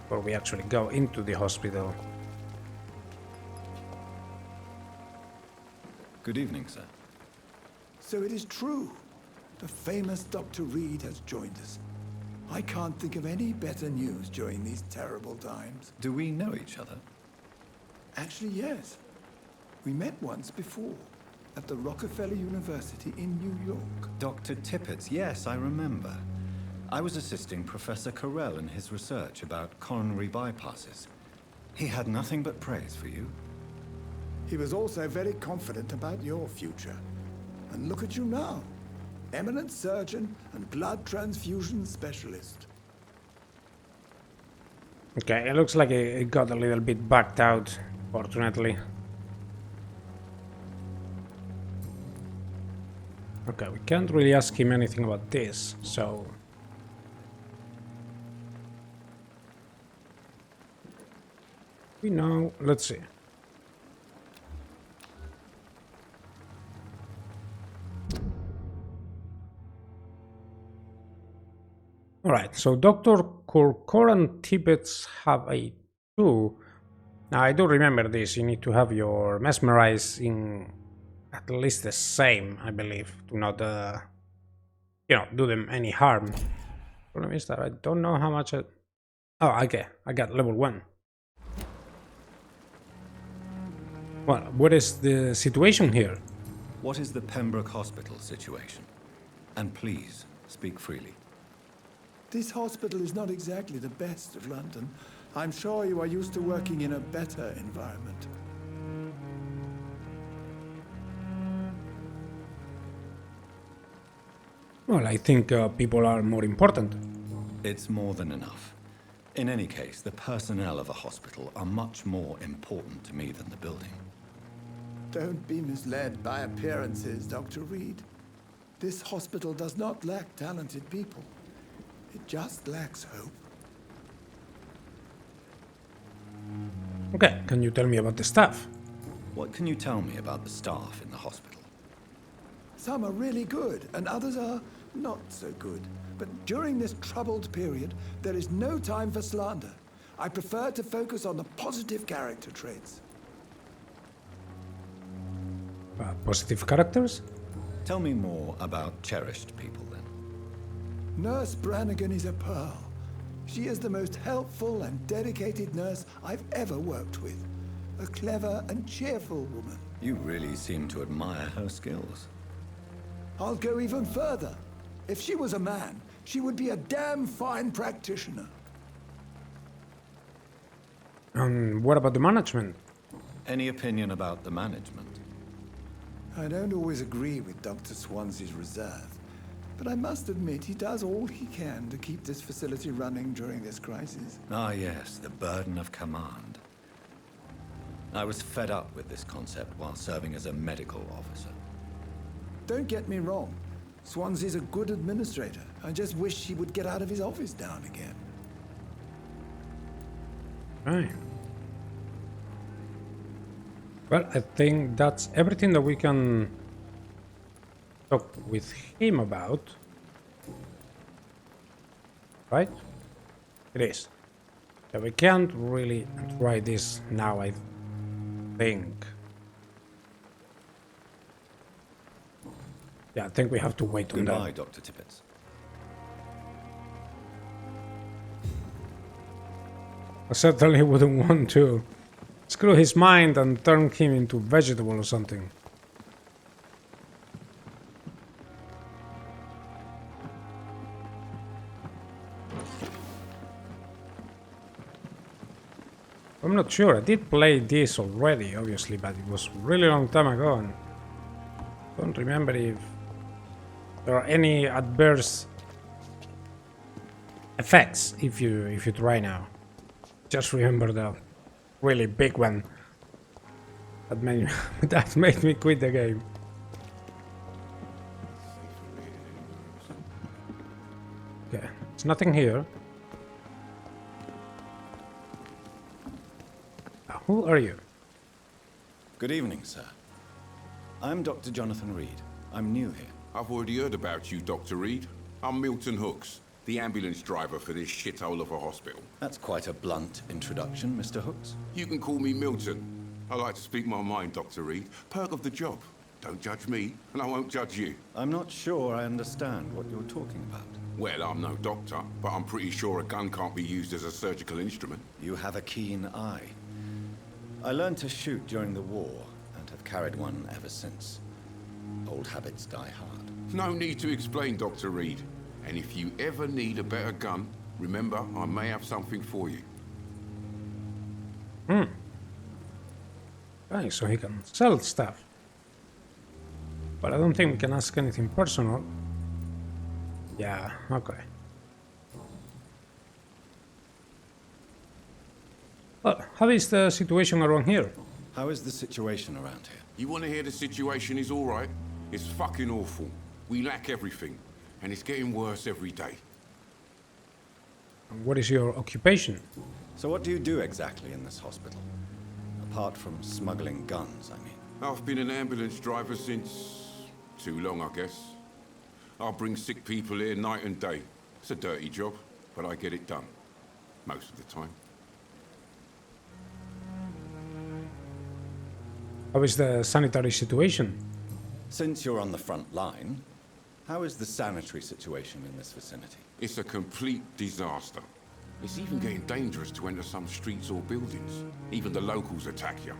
before we actually go into the hospital. Good evening, sir. So it is true. The famous Dr. Reid has joined us. I can't think of any better news during these terrible times. Do we know each other? Actually, yes. We met once before, at the Rockefeller University in New York. Dr. Tippett, yes, I remember. I was assisting Professor Carell in his research about coronary bypasses. He had nothing but praise for you. He was also very confident about your future. And look at you now. Eminent surgeon and blood transfusion specialist. Okay, it looks like it got a little bit backed out, fortunately. Okay, we can't really ask him anything about this, so... we know, let's see. Alright, so Dr. Corcoran Tippets have a 2. Now, I do remember this. You need to have your mesmerize in at least the same, I believe, to not, you know, do them any harm. Problem is that I don't know how much. Oh, okay, I got level 1. Well, what is the situation here? What is the Pembroke Hospital situation? And please, speak freely. This hospital is not exactly the best of London. I'm sure you are used to working in a better environment. Well, I think people are more important. It's more than enough. In any case, the personnel of a hospital are much more important to me than the building. Don't be misled by appearances, Dr. Reid. This hospital does not lack talented people. It just lacks hope. Okay, can you tell me about the staff? What can you tell me about the staff in the hospital? Some are really good, and others are not so good. But during this troubled period, there is no time for slander. I prefer to focus on the positive character traits. Positive characters? Tell me more about cherished people, then. Nurse Brannigan is a pearl. She is the most helpful and dedicated nurse I've ever worked with. A clever and cheerful woman. You really seem to admire her skills. I'll go even further. If she was a man, she would be a damn fine practitioner. What about the management? Any opinion about the management? I don't always agree with Dr. Swansea's reserve, but I must admit he does all he can to keep this facility running during this crisis. Ah, yes, the burden of command. I was fed up with this concept while serving as a medical officer. Don't get me wrong. Swansea's a good administrator. I just wish he would get out of his office now and again. Right. Well, I think that's everything that we can talk with him about. Right? It is. So we can't really try this now, I think. Yeah, I think we have to wait on that. Goodbye, Dr. Tippett. I certainly wouldn't want to Screw his mind and turn him into vegetable or something. I'm not sure. I did play this already, obviously, but it was really long time ago, and don't remember if there are any adverse effects if you try now. Just remember the really big one that made me quit the game. Okay, there's nothing here. Who are you? Good evening, sir. I'm Dr. Jonathan Reid. I'm new here. I've already heard about you, Dr. Reid. I'm Milton Hooks, the ambulance driver for this shithole of a hospital. That's quite a blunt introduction, Mr. Hooks. You can call me Milton. I like to speak my mind, Dr. Reid. Perk of the job. Don't judge me, and I won't judge you. I'm not sure I understand what you're talking about. Well, I'm no doctor, but I'm pretty sure a gun can't be used as a surgical instrument. You have a keen eye. I learned to shoot during the war, and have carried one ever since. Old habits die hard. No need to explain, Dr. Reid. And if you ever need a better gun, remember, I may have something for you. Okay, so he can sell stuff. But I don't think we can ask anything personal. Yeah, okay. Well, how is the situation around here? How is the situation around here? You want to hear the situation is all right? It's fucking awful. We lack everything, and it's getting worse every day. And what is your occupation? So what do you do exactly in this hospital? Apart from smuggling guns, I mean. I've been an ambulance driver since... too long, I guess. I'll bring sick people here night and day. It's a dirty job, but I get it done. Most of the time. How is the sanitary situation? Since you're on the front line, how is the sanitary situation in this vicinity? It's a complete disaster. It's even getting dangerous to enter some streets or buildings. Even the locals attack you.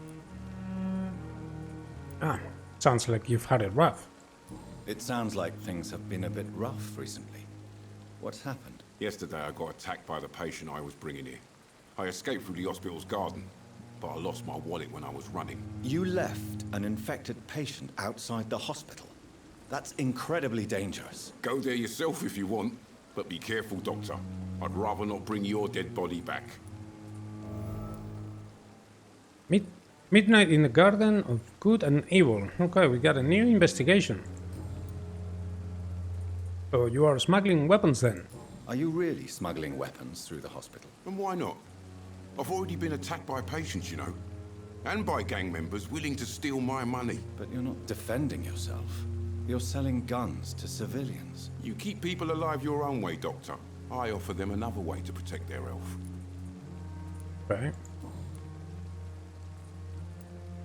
Ah, sounds like you've had it rough. It sounds like things have been a bit rough recently. What's happened? Yesterday I got attacked by the patient I was bringing here. I escaped through the hospital's garden, but I lost my wallet when I was running. You left an infected patient outside the hospital? That's incredibly dangerous. Go there yourself if you want, but be careful, Doctor. I'd rather not bring your dead body back. Midnight in the Garden of Good and Evil. Okay, we got a new investigation. So you are smuggling weapons then? Are you really smuggling weapons through the hospital? And why not? I've already been attacked by patients, you know. And by gang members willing to steal my money. But you're not defending yourself. You're selling guns to civilians. You keep people alive your own way, Doctor. I offer them another way to protect their health. Right.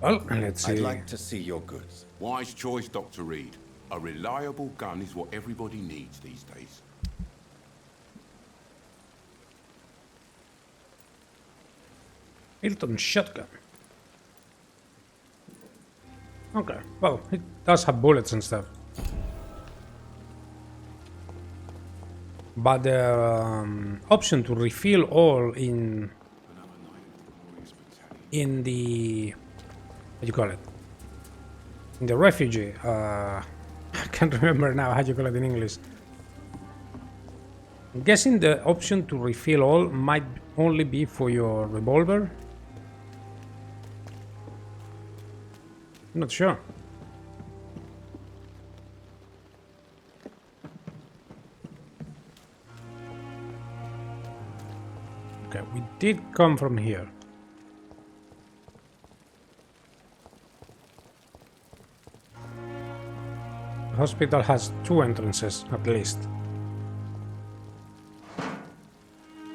Well, let's see. I'd like to see your goods. Wise choice, Dr. Reid. A reliable gun is what everybody needs these days. Hilton shotgun. Okay, well, it does have bullets and stuff. But the option to refill all in the what do you call it? In the refugee. I can't remember now how you call it in English. I'm guessing the option to refill all might only be for your revolver. I'm not sure. Okay, we did come from here. The hospital has 2 entrances, at least.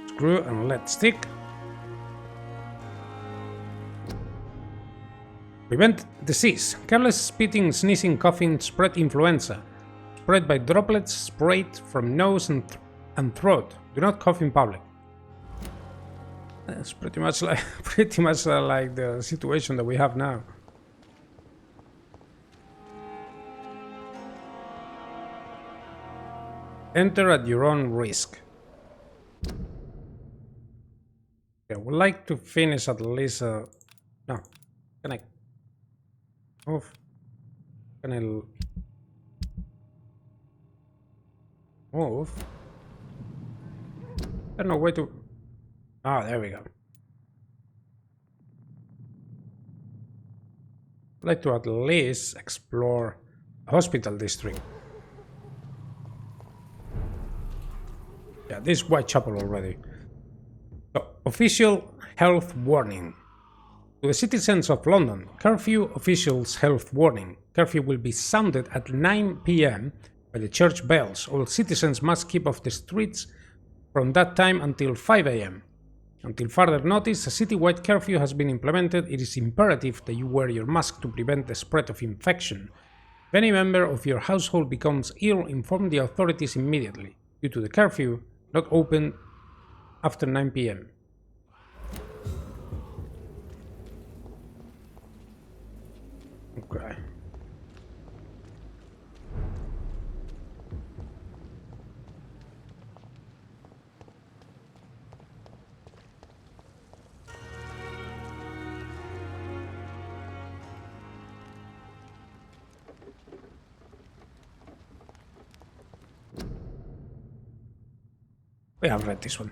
Screw and let stick. Prevent disease. Careless spitting, sneezing, coughing, spread influenza. Spread by droplets sprayed from nose and throat. Do not cough in public. It's pretty much like like the situation that we have now. Enter at your own risk. Okay, I would like to finish at least. No, can I move? Can I move? I don't know where to. Ah, there we go. I'd like to at least explore the hospital district. Yeah, this is Whitechapel already. So, official health warning. To the citizens of London, curfew officials health warning. Curfew will be sounded at 9 p.m. by the church bells. All citizens must keep off the streets from that time until 5 a.m. Until further notice, a citywide curfew has been implemented. It is imperative that you wear your mask to prevent the spread of infection. If any member of your household becomes ill, inform the authorities immediately. Due to the curfew, not open after 9 p.m. Okay. We have read this one.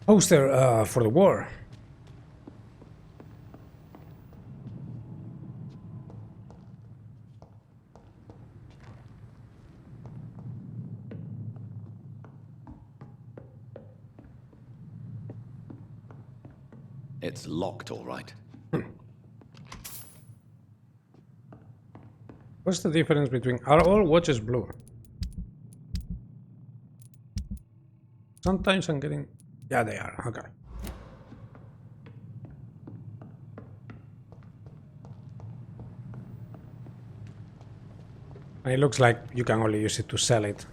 Poster for the war. It's locked, all right. What's the difference between... Are all watches blue? Sometimes I'm getting... Yeah, they are. Okay. And it looks like you can only use it to sell it.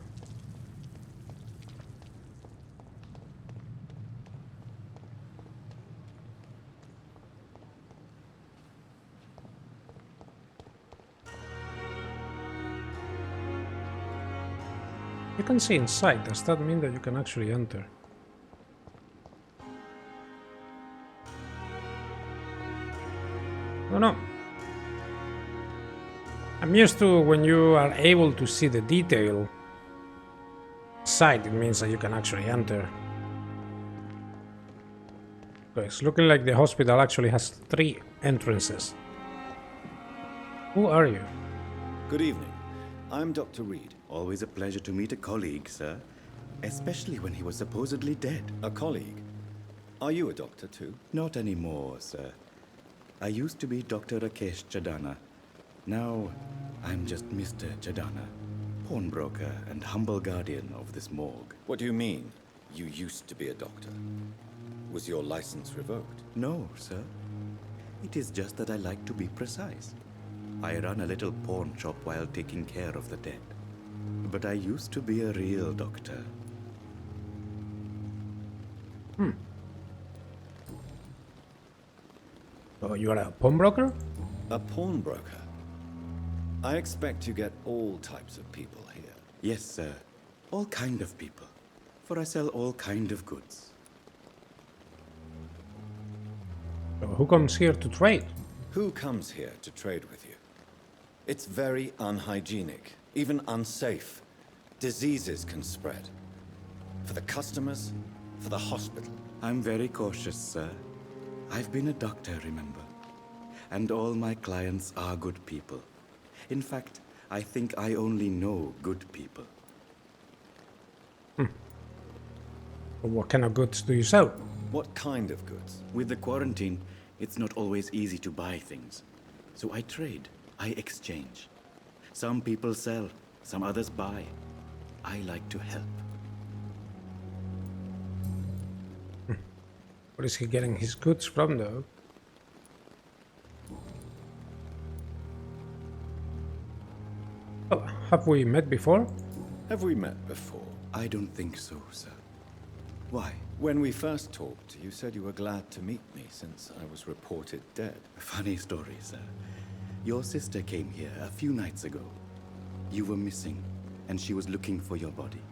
You can see inside. Does that mean that you can actually enter? Oh no. I'm used to when you are able to see the detail side, it means that you can actually enter. Okay, it's looking like the hospital actually has 3 entrances. Who are you? Good evening. I'm Dr. Reid. Always a pleasure to meet a colleague, sir. Especially when he was supposedly dead. A colleague? Are you a doctor too? Not anymore, sir. I used to be Dr. Rakesh Chadana. Now, I'm just Mr. Chadana, pawnbroker and humble guardian of this morgue. What do you mean, you used to be a doctor? Was your license revoked? No, sir. It is just that I like to be precise. I run a little pawn shop while taking care of the dead. But I used to be a real doctor. Oh, you are a pawnbroker? A pawnbroker? I expect you get all types of people here. Yes, sir. All kind of people. For I sell all kind of goods. So who comes here to trade? Who comes here to trade with you? It's very unhygienic, even unsafe. Diseases can spread. For the customers, for the hospital. I'm very cautious, sir. I've been a doctor, remember? And all my clients are good people. In fact, I think I only know good people. What kind of goods do you sell? What kind of goods? With the quarantine, it's not always easy to buy things. So I trade, I exchange. Some people sell, some others buy. I like to help. Where is he getting his goods from, though? Oh, have we met before? Have we met before? I don't think so, sir. Why? When we first talked, you said you were glad to meet me since I was reported dead. Funny story, sir. Your sister came here a few nights ago. You were missing, and she was looking for your body.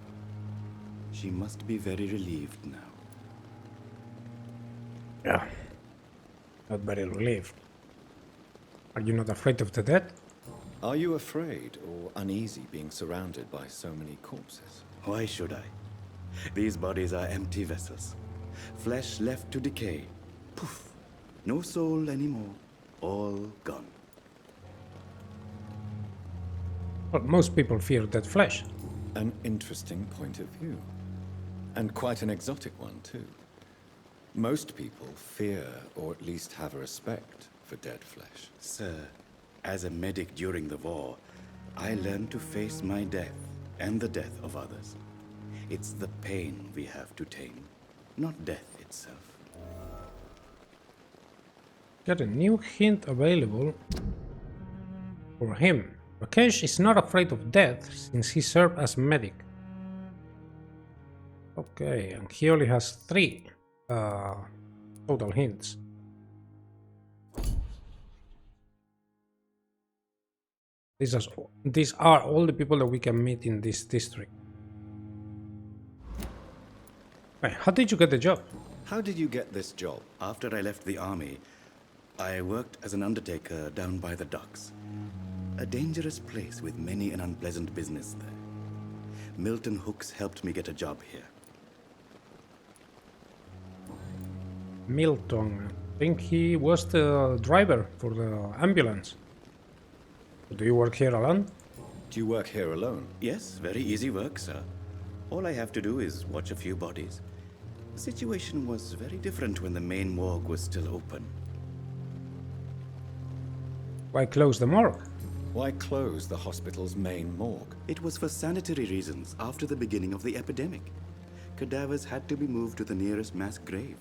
She must be very relieved now. Yeah. Not very relieved. Are you not afraid of the dead? Are you afraid or uneasy being surrounded by so many corpses? Why should I? These bodies are empty vessels. Flesh left to decay. Poof. No soul anymore. All gone. Well, most people fear dead flesh. An interesting point of view. And quite an exotic one, too. Most people fear, or at least have a respect, for dead flesh. Sir, as a medic during the war, I learned to face my death and the death of others. It's the pain we have to tame, not death itself. Got a new hint available for him. Rakesh is not afraid of death since he served as medic. Okay, and he only has 3 total hints. These are all the people that we can meet in this district. Wait, how did you get the job? How did you get this job? After I left the army, I worked as an undertaker down by the docks. A dangerous place with many an unpleasant business there. Milton Hooks helped me get a job here. Milton, I think he was the driver for the ambulance. Do you work here alone? Do you work here alone? Yes, very easy work, sir. All I have to do is watch a few bodies. The situation was very different when the main morgue was still open. Why close the morgue? Why close the hospital's main morgue? It was for sanitary reasons after the beginning of the epidemic. Cadavers had to be moved to the nearest mass grave.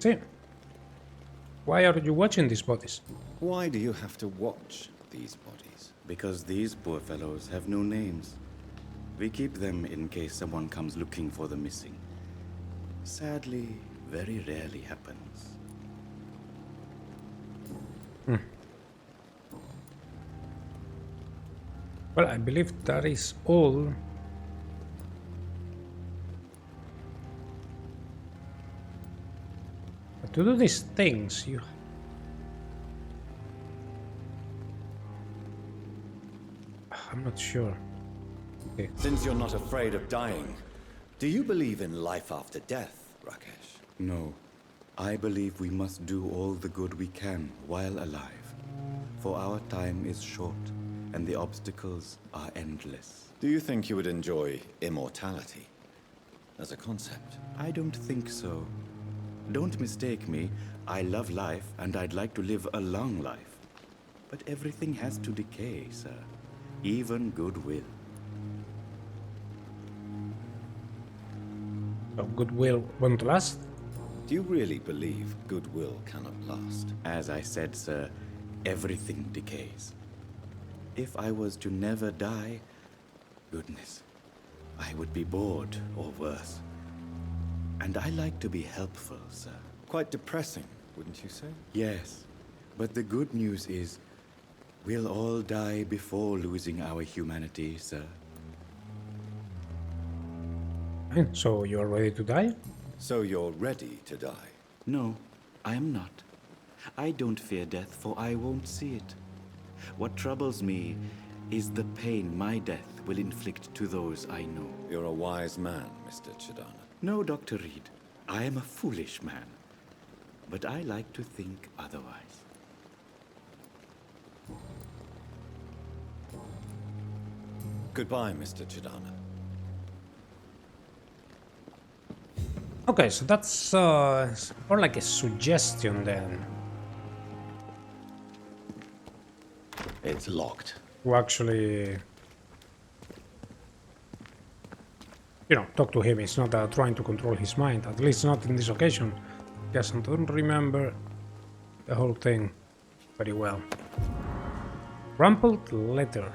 See? Why are you watching these bodies? Why do you have to watch these bodies? Because these poor fellows have no names. We keep them in case someone comes looking for the missing. Sadly, very rarely happens. Well, I believe that is all. But to do these things, you... I'm not sure. Okay. Since you're not afraid of dying, do you believe in life after death, Rakesh? No. I believe we must do all the good we can while alive. For our time is short, and the obstacles are endless. Do you think you would enjoy immortality as a concept? I don't think so. Don't mistake me. I love life, and I'd like to live a long life. But everything has to decay, sir. Even goodwill. So goodwill won't last? Do you really believe goodwill cannot last? As I said, sir, everything decays. If I was to never die, goodness, I would be bored or worse. And I like to be helpful, sir. Quite depressing, wouldn't you say? Yes, but the good news is we'll all die before losing our humanity, sir. So you're ready to die? So you're ready to die? No, I am not. I don't fear death, for I won't see it. What troubles me is the pain my death will inflict to those I know. You're a wise man, Mr. Chidana. No, Dr. Reid. I am a foolish man. But I like to think otherwise. Goodbye, Mr. Chidana. Okay, so that's more like a suggestion then. It's locked. To actually, you know, talk to him. It's not trying to control his mind, at least not in this occasion. Yes, I don't remember the whole thing very well. Rumpled letter.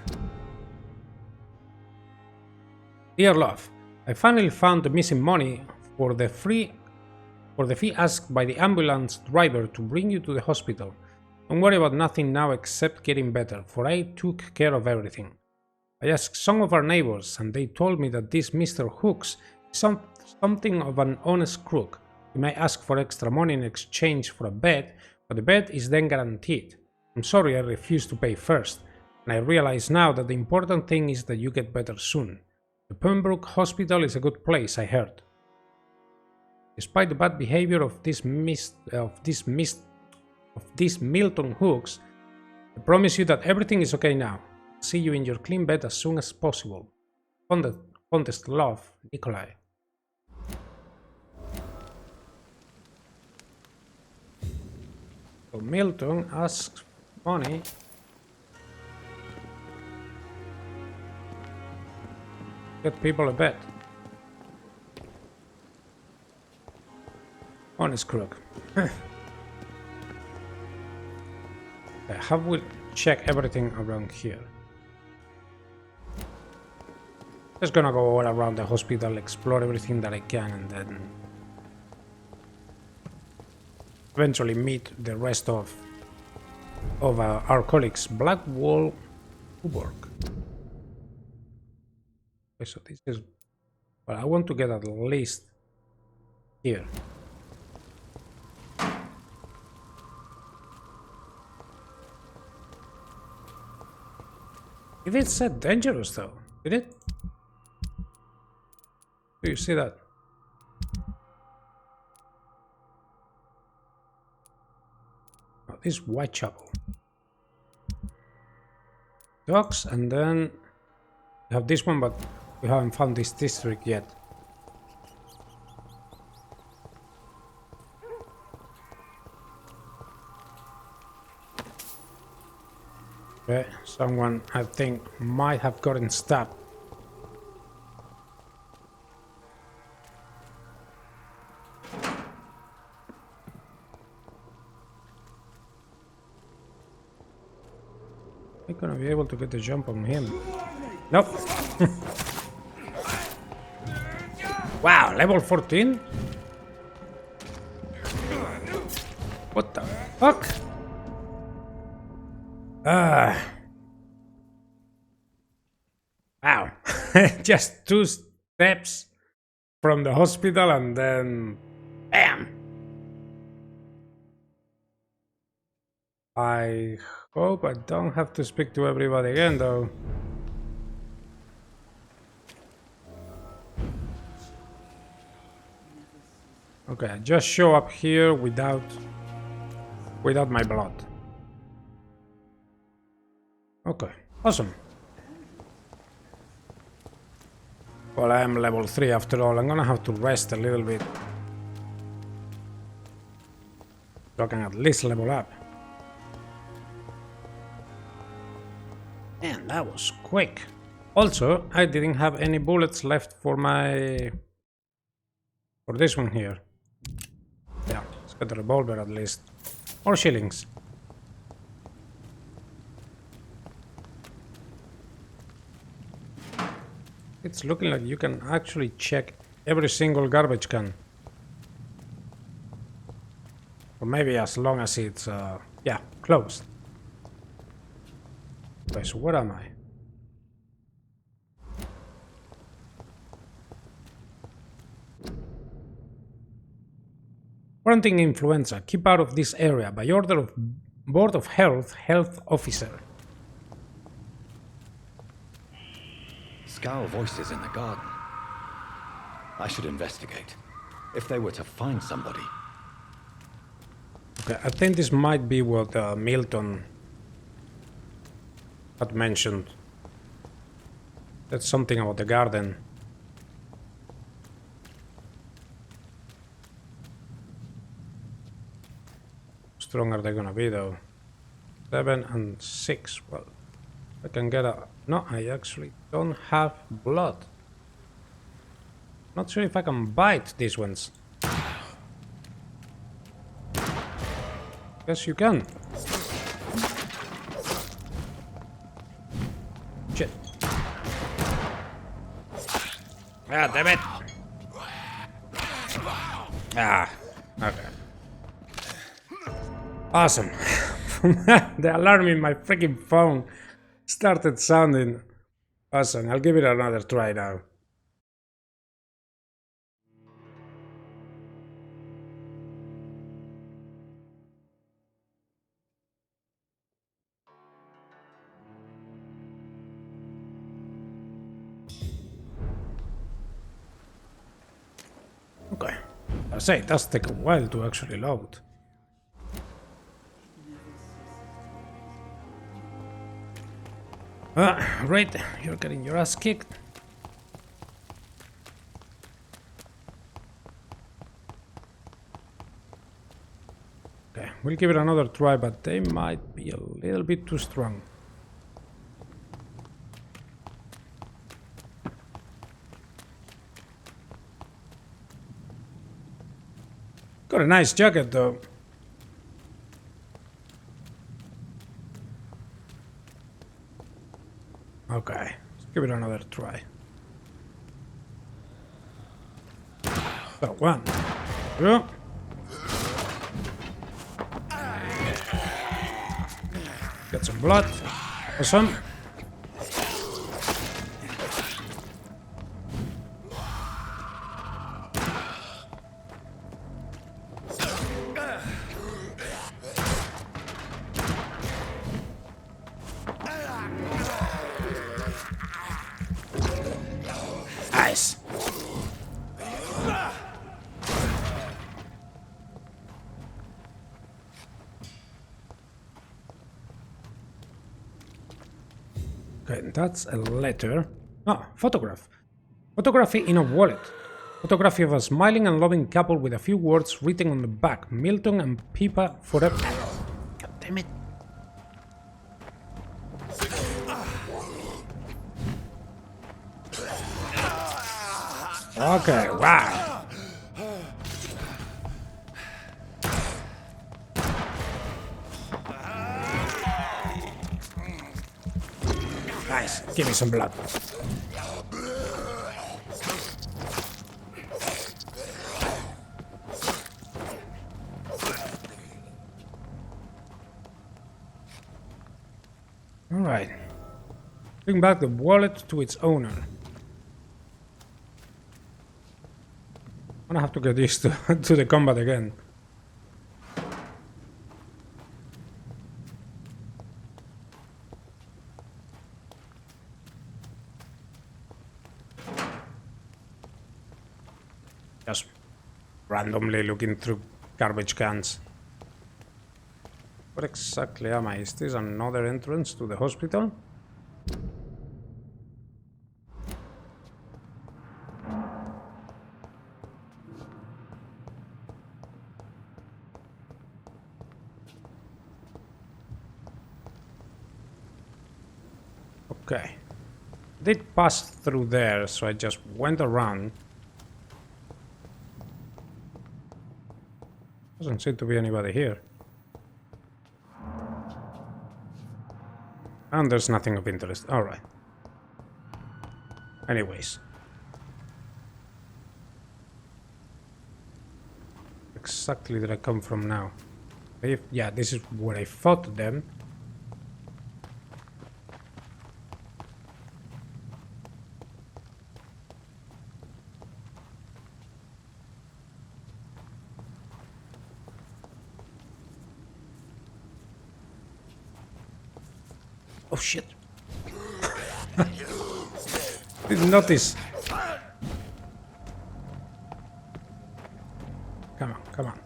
Dear love, I finally found the missing money for the fee asked by the ambulance driver to bring you to the hospital. Don't worry about nothing now except getting better, for I took care of everything. I asked some of our neighbors, and they told me that this Mr. Hooks is something of an honest crook. You may ask for extra money in exchange for a bed, but the bed is then guaranteed. I'm sorry I refused to pay first, and I realize now that the important thing is that you get better soon. The Pembroke Hospital is a good place, I heard. Despite the bad behavior of this Milton Hooks, I promise you that everything is okay now. See you in your clean bed as soon as possible. Fondest love, Nikolai. So Milton asks money. Get people a bed. Honest crook. Have we check everything around here? Just gonna go all around the hospital, explore everything that I can, and then eventually meet the rest of our colleagues. Blackwall work. Okay, so this is. Well, I want to get at least here. It did say dangerous though, did it? Do you see that? Oh, this is Whitechapel. Docks, and then we have this one, but we haven't found this district yet. Okay, someone I think might have gotten stabbed. I'm gonna be able to get the jump on him. Nope. Wow, level 14? What the fuck? Wow. Just 2 steps from the hospital and then bam. I hope I don't have to speak to everybody again though. Okay, I just show up here without my blood. Okay, awesome. Well, I am level 3 after all. I'm gonna have to rest a little bit so I can at least level up. Man, that was quick. Also, I didn't have any bullets left for this one here. Yeah, let's get the revolver at least. More shillings. It's looking like you can actually check every single garbage can. Or maybe as long as it's, yeah, closed. Okay, so where am I? Quarantine influenza. Keep out of this area by order of Board of Health Officer. Skal voices in the garden. I should investigate. If they were to find somebody. Okay, I think this might be what Milton had mentioned. That's something about the garden. How strong are they gonna be though? 7 and 6. Well, I can get a... No, I actually don't have blood. Not sure if I can bite these ones. Yes, you can. Shit. Ah, damn it. Ah, okay. Awesome. The alarm in my freaking phone started sounding awesome. I'll give it another try now. Okay. I say it does take a while to actually load. Reid, you're getting your ass kicked. Okay, we'll give it another try, but they might be a little bit too strong. Got a nice jacket though. Okay, let's give it another try. So, 1, 2. Get some blood. Awesome. Nice. Okay, that's a letter. Ah, photograph. Photography in a wallet. Photography of a smiling and loving couple with a few words written on the back. Milton and Pippa forever. God damn it. Okay, wow. Nice, give me some blood. Alright. Bring back the wallet to its owner. I'm gonna have to get used to the combat again. Just randomly looking through garbage cans. What exactly am I? Is this another entrance to the hospital? Okay. I did pass through there, so I just went around. Doesn't seem to be anybody here. And there's nothing of interest. Alright. Anyways. Exactly did I come from now? Yeah, this is where I fought them. Oh shit. Didn't notice. Come on, come on.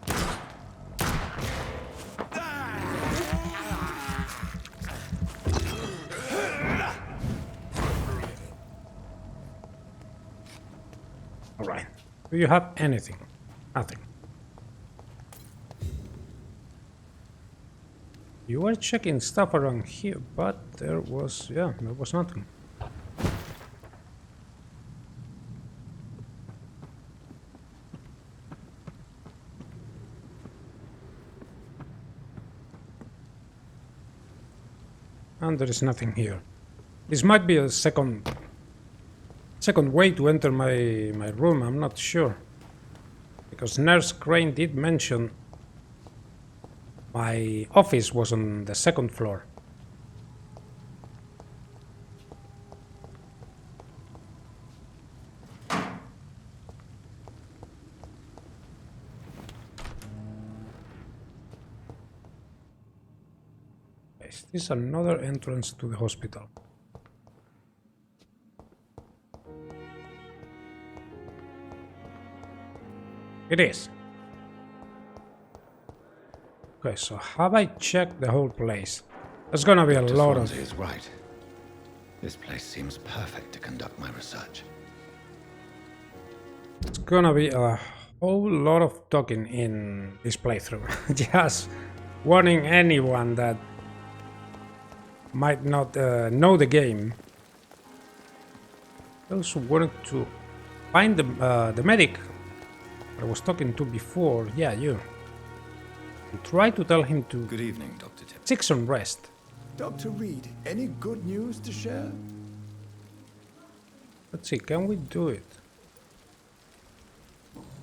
All right. Do you have anything? Nothing. You were checking stuff around here, but there was nothing. And there is nothing here. This might be a second way to enter my room, I'm not sure. because Nurse Crane did mention my office was on the second floor. Is this another entrance to the hospital? It is. Okay, so have I checked the whole place? There's gonna be a lot of... Swansea is right. This place seems perfect to conduct my research. It's gonna be a whole lot of talking in this playthrough. Just warning anyone that might not know the game. I also wanted to find the medic I was talking to before. Yeah, you. And try to tell him to... Good evening, Dr. Tipp. Take some rest. Dr. Reid, any good news to share? Let's see, can we do it?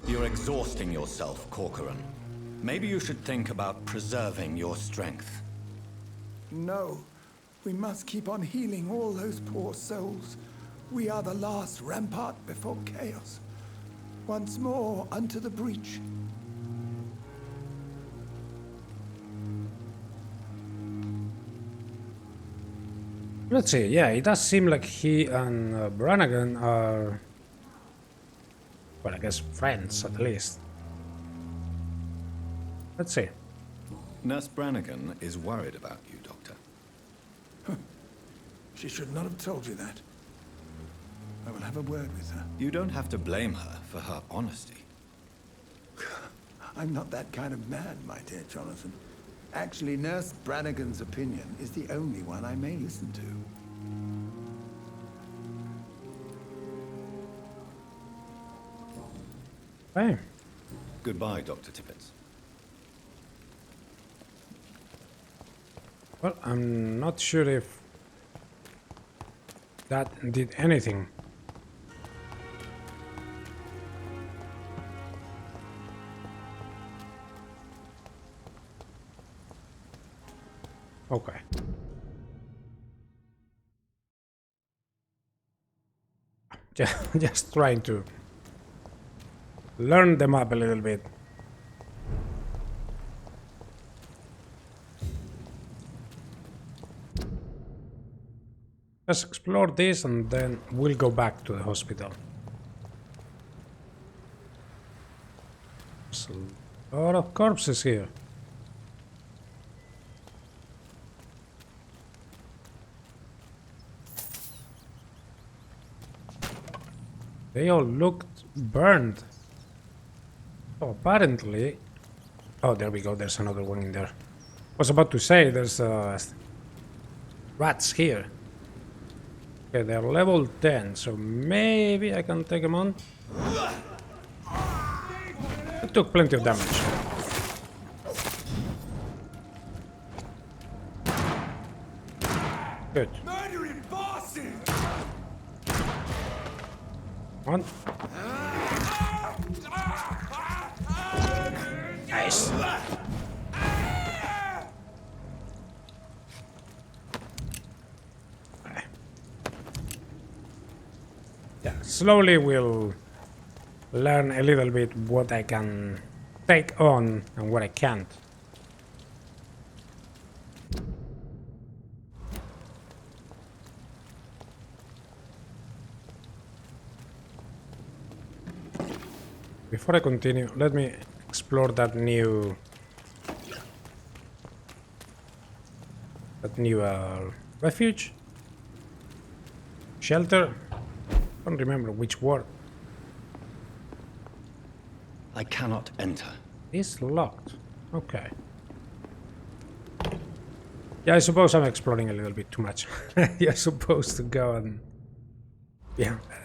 You're exhausting yourself, Corcoran. Maybe you should think about preserving your strength. No. We must keep on healing all those poor souls. We are the last rampart before chaos. Once more unto the breach. Let's see, yeah, it does seem like he and Brannigan are... well, I guess friends, at least. Let's see. Nurse Brannigan is worried about you, Doctor. She should not have told you that. I will have a word with her. You don't have to blame her for her honesty. I'm not that kind of man, my dear Jonathan. Actually, Nurse Brannigan's opinion is the only one I may listen to. Hey. Goodbye, Dr. Tippett. Well, I'm not sure if that did anything. Okay. Just trying to learn the map a little bit. Let's explore this and then we'll go back to the hospital. There's a lot of corpses here. They all looked burned. Oh, apparently... oh, there we go, there's another one in there. I was about to say, there's rats here. Okay, they're level 10, so maybe I can take them on. It took plenty of damage. Good. Murdering bosses! On. Nice. Yeah, slowly we'll learn a little bit what I can take on and what I can't. Before I continue, let me explore that new refuge, shelter. I don't remember which word. I cannot enter. It's locked. Okay. Yeah, I suppose I'm exploring a little bit too much. You're supposed to go and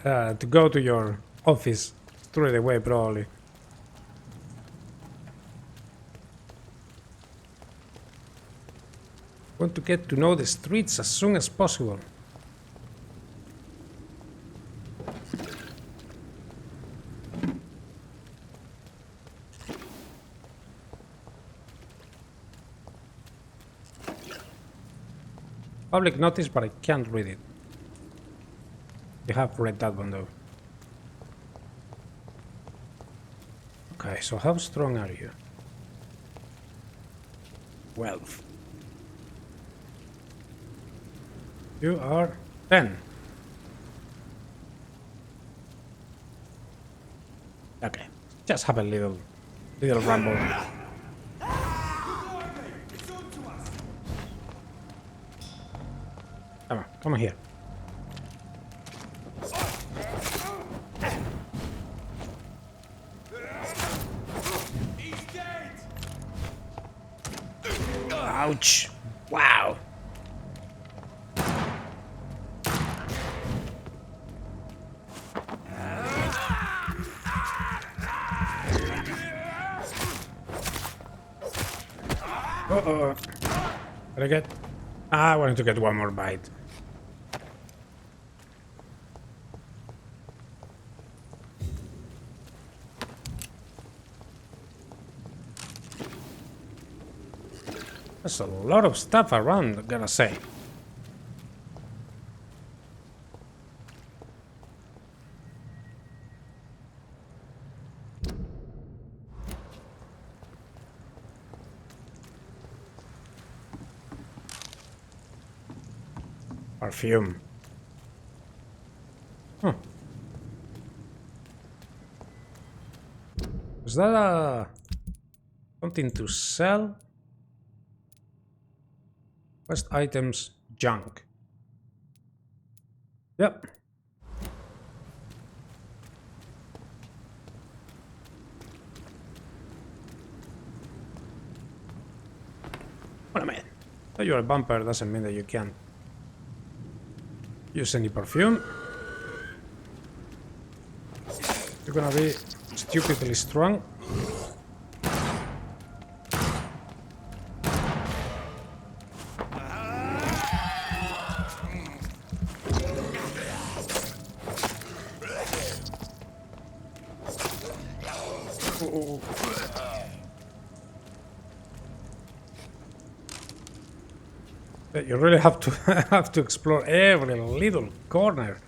to go to your office straight away, probably. Want to get to know the streets as soon as possible. Public notice, but I can't read it. You have read that one though. Okay, so how strong are you? 12. You are 10. Okay, just have a little ramble. Come on here. Ouch! Wow! Uh-oh. Did I get? I wanted to get one more bite. There's a lot of stuff around, I gotta say. Perfume. Huh. Is that something to sell? Quest items, junk. Yep. What a man. That you're a vampire doesn't mean that you can't use any perfume. You're gonna be stupidly strong. You really have to explore every little corner.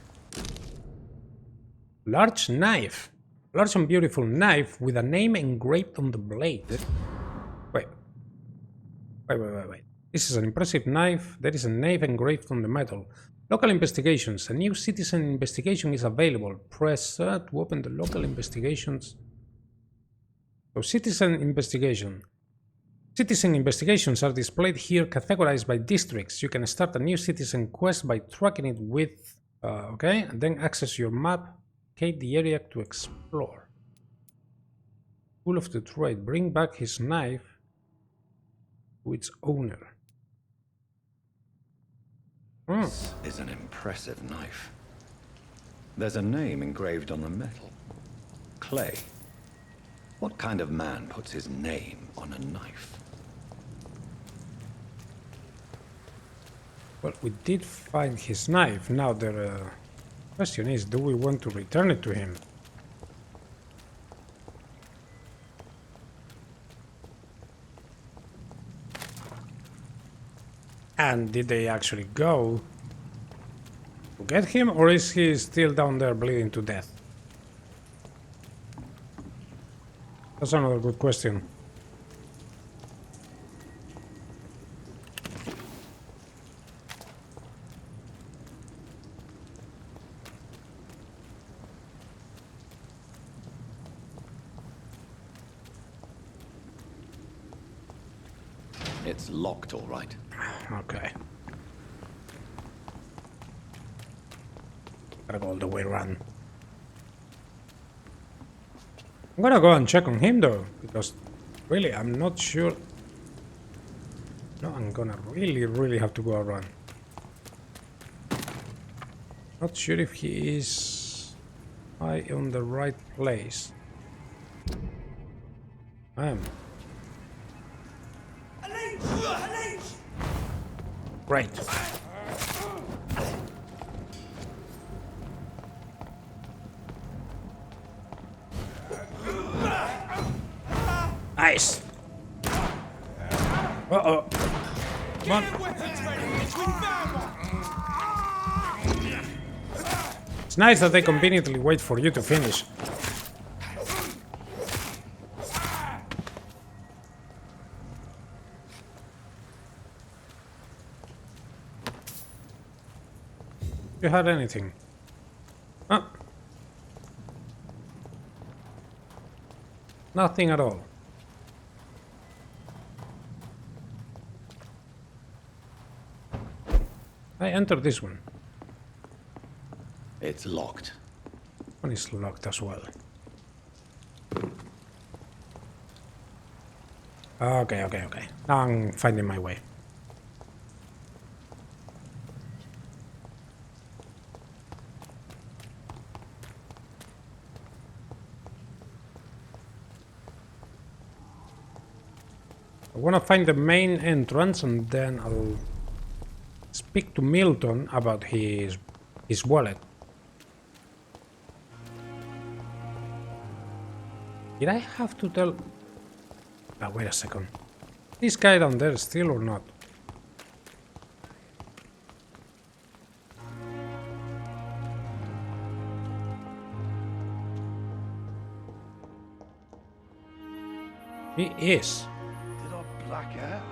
Large knife. Large and beautiful knife with a name engraved on the blade. Wait. This is an impressive knife. There is a name engraved on the metal. Local investigations. A new citizen investigation is available. Press to open the local investigations. So citizen investigation. Citizen investigations are displayed here, categorized by districts. You can start a new citizen quest by tracking it with, okay, and then access your map, locate the area to explore. Full of the trade, bring back his knife to its owner. This is an impressive knife. There's a name engraved on the metal. Clay. What kind of man puts his name on a knife? Well, we did find his knife. Now the question is, do we want to return it to him? And did they actually go to get him, or is he still down there bleeding to death? That's another good question. It's locked, all right. Okay. Gotta go all the way around. I'm gonna go and check on him though, because really I'm not sure. No, I'm gonna really have to go around. Not sure if he is on the right place. I am. Right. Nice. Uh-oh. Come on. It's nice that they conveniently wait for you to finish. You had anything? Huh? Nothing at all. I entered this one. It's locked. One is locked as well. Okay. Now I'm finding my way. I want to find the main entrance and then I'll speak to Milton about his wallet. Did I have to tell... Oh, wait a second. This guy down there still or not? He is. Did I black out?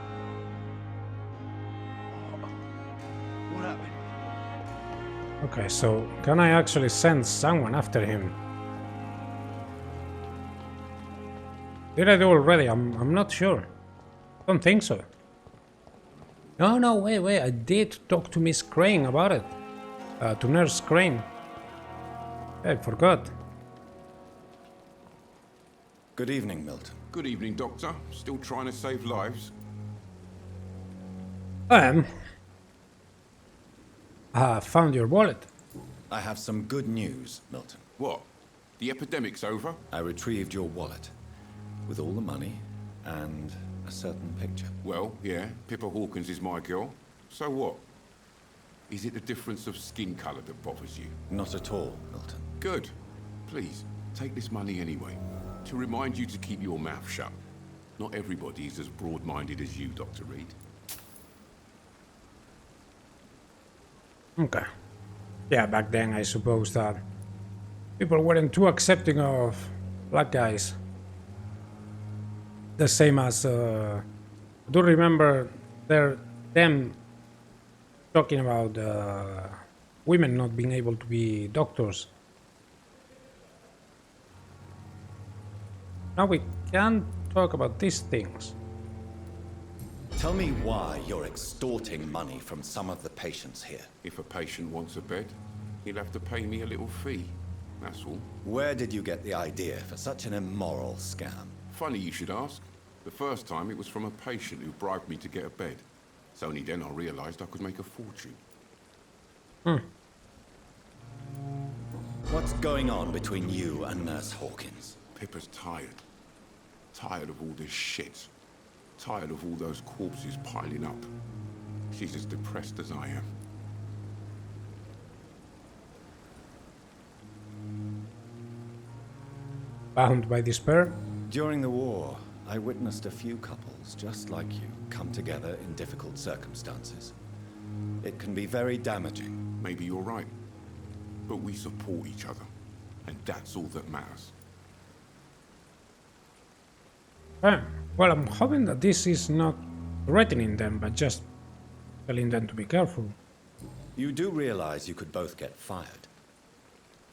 What happened? Okay, so can I actually send someone after him? Did I do already? I'm not sure. Don't think so. No, wait. I did talk to Miss Crane about it. To Nurse Crane. I forgot. Good evening, Milton. Good evening, Doctor. Still trying to save lives? I am. I found your wallet. I have some good news, Milton. What? The epidemic's over? I retrieved your wallet. With all the money and a certain picture. Well, yeah, Pippa Hawkins is my girl. So what? Is it the difference of skin colour that bothers you? Not at all, Milton. Good. Please, take this money anyway. To remind you to keep your mouth shut. Not everybody is as broad-minded as you, Dr. Reid. Okay. Yeah, back then I suppose that people weren't too accepting of black guys. The same as I do remember them talking about women not being able to be doctors. Now we can talk about these things. Tell me why you're extorting money from some of the patients here. If a patient wants a bed, he'll have to pay me a little fee. That's all. Where did you get the idea for such an immoral scam? Funny you should ask. The first time it was from a patient who bribed me to get a bed. It's only then I realized I could make a fortune. What's going on between you and Nurse Hawkins? Pippa's tired. Tired of all this shit. Tired of all those corpses piling up. She's as depressed as I am. Bound by despair? During the war, I witnessed a few couples just like you come together in difficult circumstances. It can be very damaging. Maybe you're right. But we support each other. And that's all that matters. Well, I'm hoping that this is not threatening them, but just telling them to be careful. You do realize you could both get fired.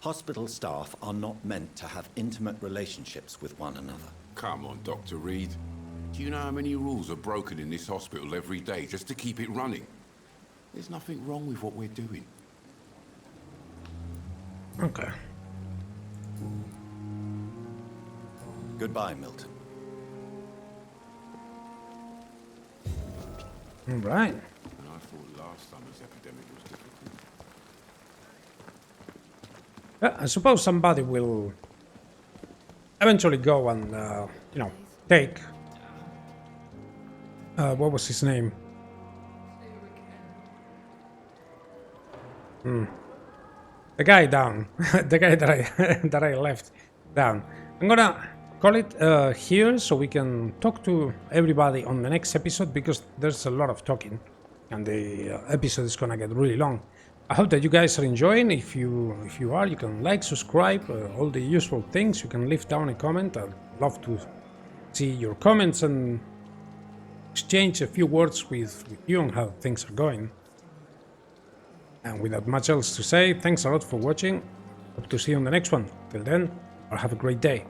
Hospital staff are not meant to have intimate relationships with one another. Come on, Dr. Reid. Do you know how many rules are broken in this hospital every day just to keep it running? There's nothing wrong with what we're doing. Okay. Goodbye, Milton. All right. And I thought last summer's epidemic was difficult. I suppose somebody will eventually go and, you know, take... what was his name? The guy down. The guy that I left down. I'm gonna call it here so we can talk to everybody on the next episode because there's a lot of talking. and the episode is gonna get really long. I hope that you guys are enjoying. If you are, you can like, subscribe, all the useful things. You can leave down a comment. I'd love to see your comments and exchange a few words with you on how things are going. And without much else to say, thanks a lot for watching. Hope to see you on the next one. Till then, have a great day.